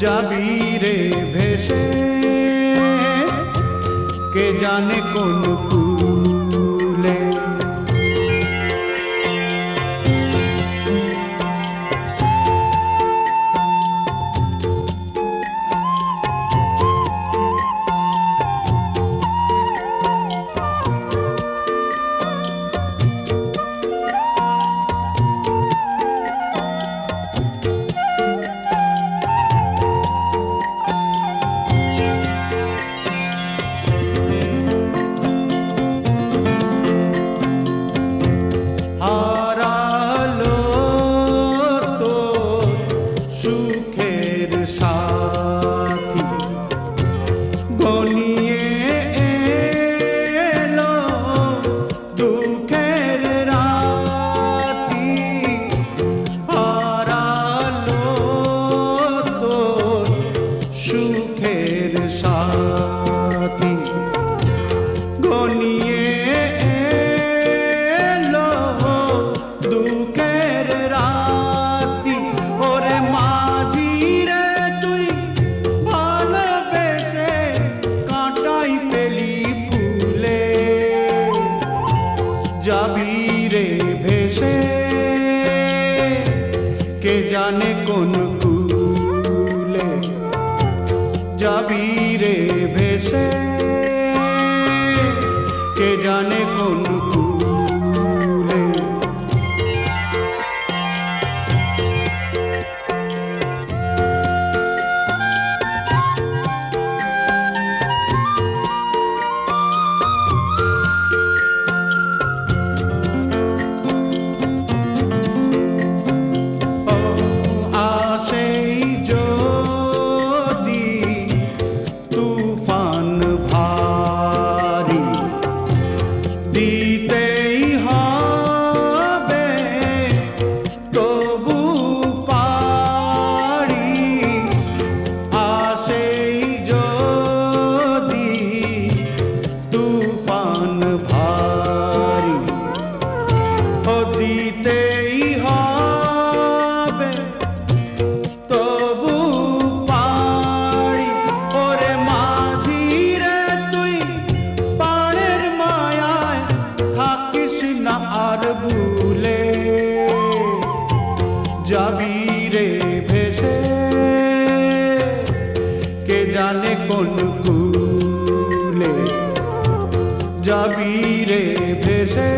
যাবি রে ভেসে কে জানে কোন কুলে। হারালো তোর সুখের সাথী, ঘনিয়ে এলো দুঃখের রাতি। হারালো তোর সুখের সাথী, ঘনিয়ে এলো দুঃখের রাতি। ওরে মাঝি রে তুই ভালোবেসে কাঁটাই পেলি ফুলে, যাবি রে ভেসে কে জানে কোন কুলে, যাবি রে ভেসে কে জানে কোন কুলে। ও আসেই যদি তুফান ভারী, দিতেই হবে তবু পারি। আসেই যদি তুফান ভারী, ও দিতেই হবে তবু পারি। ওরে মাঝি রে তুই পাড়ের মায়ায় থাকিস না আর ভুলে, যাবি রে ভেসে কে জানে কোন কুলে, যাবি রে ভেসে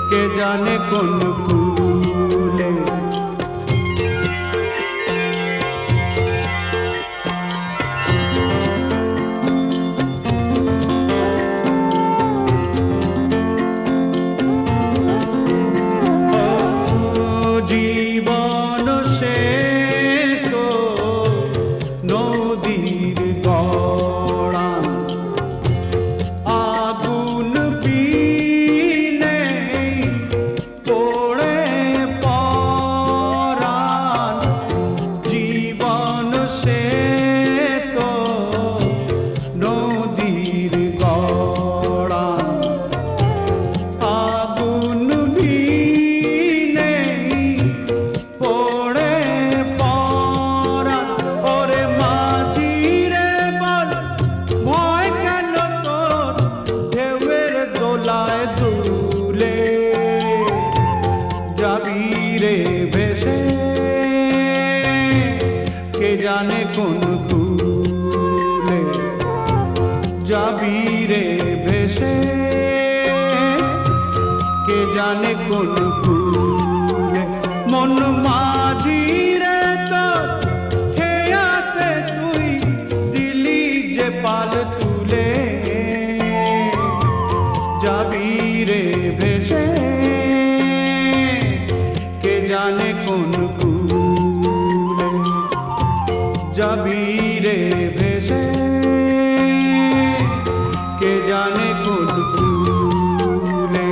কে জানে কোন কুলে। ও জীবন জানে কোন কুলে যাবি রে ভেসে, কে জানে কোন কুলে মন মাঝি রে তো খেয়াতে তুই দিলি যে পাল তুলে, যাবি রে ভেসে, কে জানে কোন কুলে যাবি রে ভেসে, কে জানে কোন কুলে।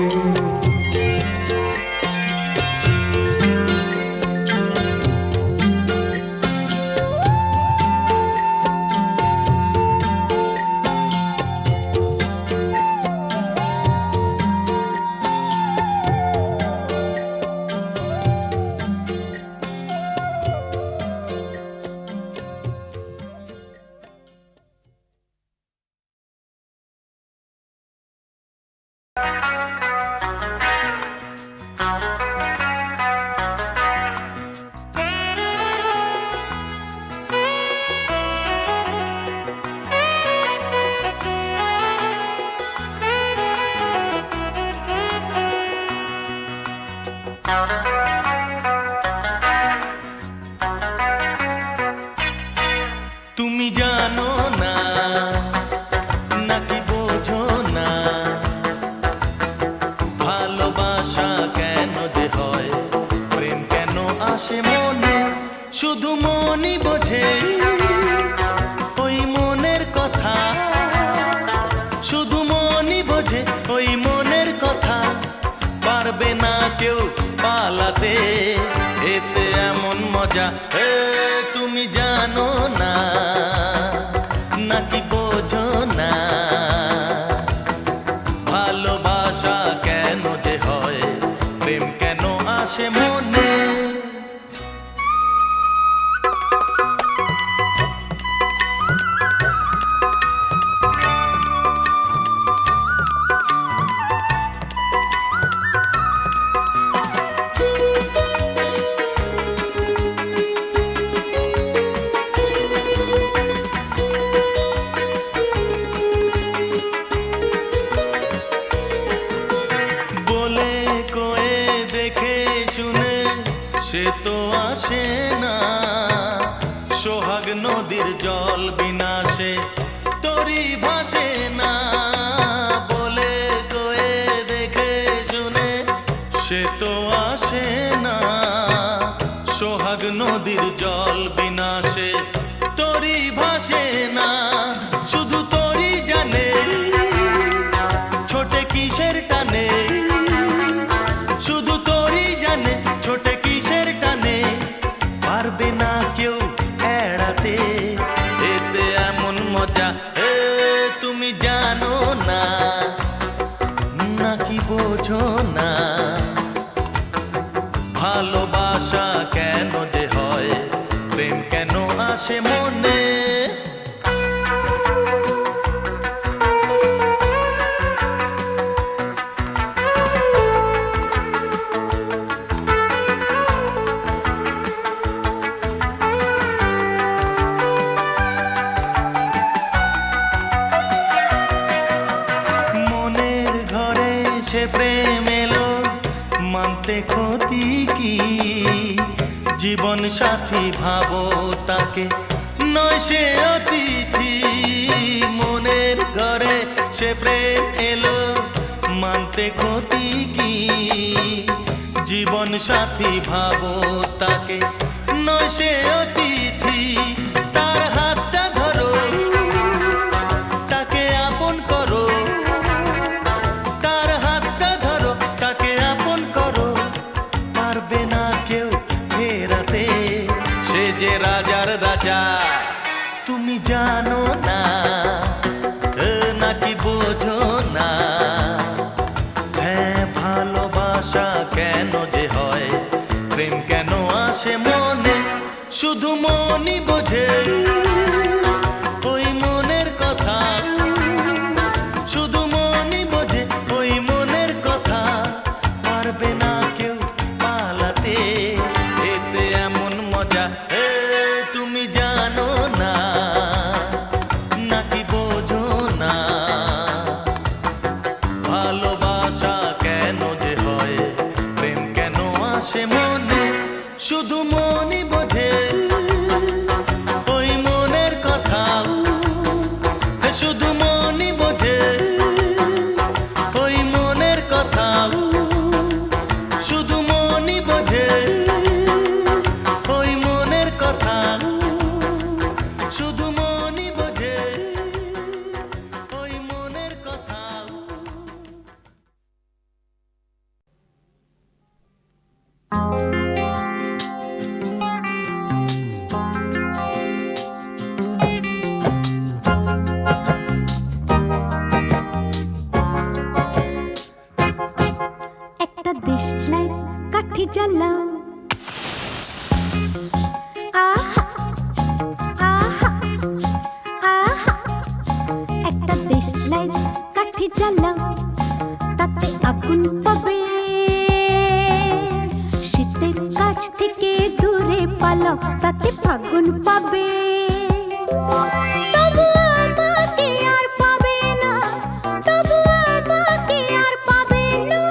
তুমি জানো না নাকি বোঝো না, ভালোবাসা কেন যে হয়, প্রেম কেন আসে মনে, শুধু মনই বোঝে ওই মনের কথা, শুধু মনই বোঝে ওই মনের কথা, পারবে না কেউ পালাতে, এতে এমন মজা তুমি জানো না নাকি বোঝো না, ভালোবাসা কেন যে হয়, প্রেম কেন আসে মনে। বলে কয়ে দেখে শুনে সে তো আসে না, সোহাগ নদীর জল বিনাশে তরি ভাসে না, বলে কয়ে দেখে শুনে সে তো আসে না, সোহাগ নদীর জল বিনাশে তরি ভাসে না, শুধু তরি জানে ছোটে কিসের টানে, শুধু তোরই জানে ছোটে কিসের টানে, পারবে না কেউ এড়াতে, এতে এমন মজা তুমি জানো না নাকি বোঝো না, ভালোবাসা কেন যে হয়, প্রেম কেন আসে মনে। মনের ঘরে সে প্রেম এলো মানতে ক্ষতি কি, জীবন সাথী ভাবো তাকে নয় সে অতিথি, মনের ঘরে সে প্রেম এলো মানতে ক্ষতি কি, জীবন সাথী ভাবো তাকে নয় সে অতিথি, তার হাতটা ধরো তাকে আপন করো, তার হাতটা ধরো তাকে আপন করো, পারবে না কেউ ফেরাতে, সে যে রাজার রাজা তুমি জানো না নাকি বোঝো না, হ্যাঁ ভালোবাসা কেন যে হয়, প্রেম কেন আসে মনে, শুধু মনই বোঝে ওই মনের কথা, শুধু মনই বোঝে ওই মনের কথা, পারবে না কেউ পালাতে, এতে এমন মজা তুমি জানো শুধু মনই বোঝে ওই মনের কথা, শুধু মনই বোঝে ওই মনের কথা, শুধু মনই বোঝে ওই মনের কথা, শুধু মনই বোঝে ওই মনের কথা। একটা দেশলাই কাঠি জ্বালাও, আহা আহা আহা, একটা দেশলাই কাঠি জ্বালাও, তাতে আগুন পাবে, শীতের কাছ থেকে দূরে পালাও, তাতে ফাগুন পাবে। তবু আমাকে আর পাবে না, তবু আমাকে আর পাবে না,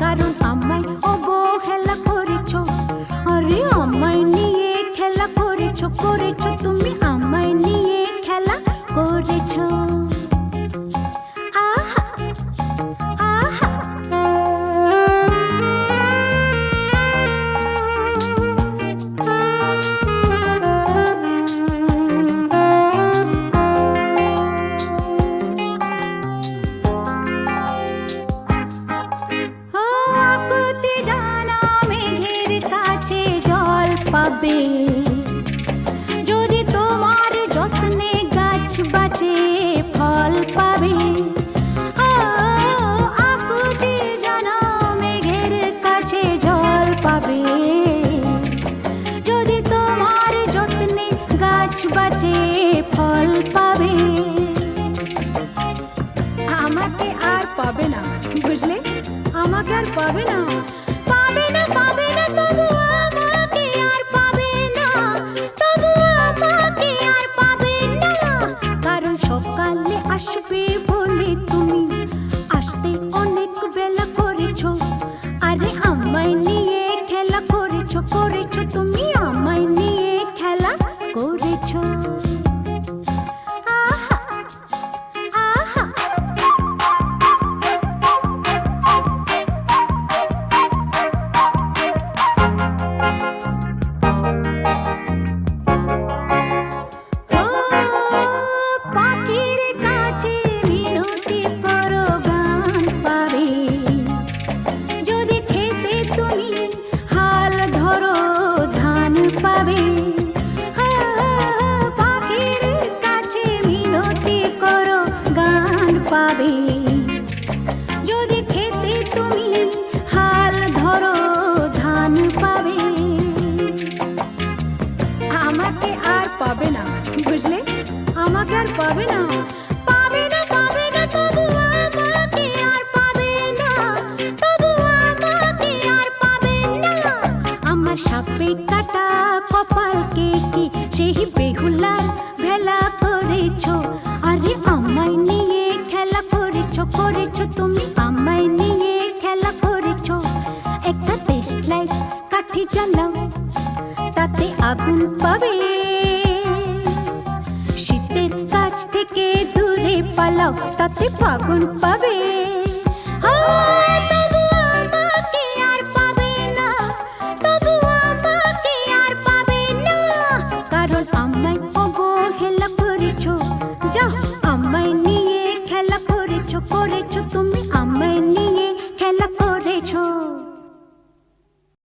কারণ আমায় অবহেলা করেছো, আরে আমায় নিয়ে খেলা করেছো, করেছো তুমি আমায় নিয়ে খেলা করেছো। আহা আহা আকুতি জানা মেঘের কাছে জল পাবে, যদি তোমার যত্নে গাছ বাঁচে ফল পাবে। আকুতি জানা মেঘের কাছে জল পাবে, যদি তোমার যত্নে গাছ বাঁচে ফল পাবে। আমাকে আর পাবে না, বুঝলে, আমাকে আর পাবে না, পাবে না, পাবে না, তবু আমাকে আর পাবে না, তবু আমাকে আর পাবে না, কারণ সকালে আসবে বলে তুমি আসতে অনেক বেলা করেছো, আরে আমায় নিয়ে খেলা করেছো, করেছো তুমি আমায় নিয়ে খেলা করেছো। আহা আহা পাখির কাছে মিনতি করো গান পাবে, যদি খেতে তুমি হাল ধরো ধান পাবে। পাখির কাছে মিনতি করো গান পাবে, যদি খেতে তুমি হাল ধরো ধান পাবে। আমাকে আর পাবে না, বুঝলে, আমাকে আর পাবে না, পাবে না, পাবে না, তবু আমাকে আর পাবে না, তবু আমাকে আর পাবে না। আমার সাপে কাটা কপালকে কি সেই বেহুলার ভেলা করেছো, আরে আমায় নিয়ে খেলা করেছো, করেছো তুমি আমায় নিয়ে খেলা করেছো। একটা দেশলাই কাঠি জ্বালাও, তাতে আগুন পাবে, শীতের কাছ থেকে দূরে পালাও, তাতে ফাগুন পাবে।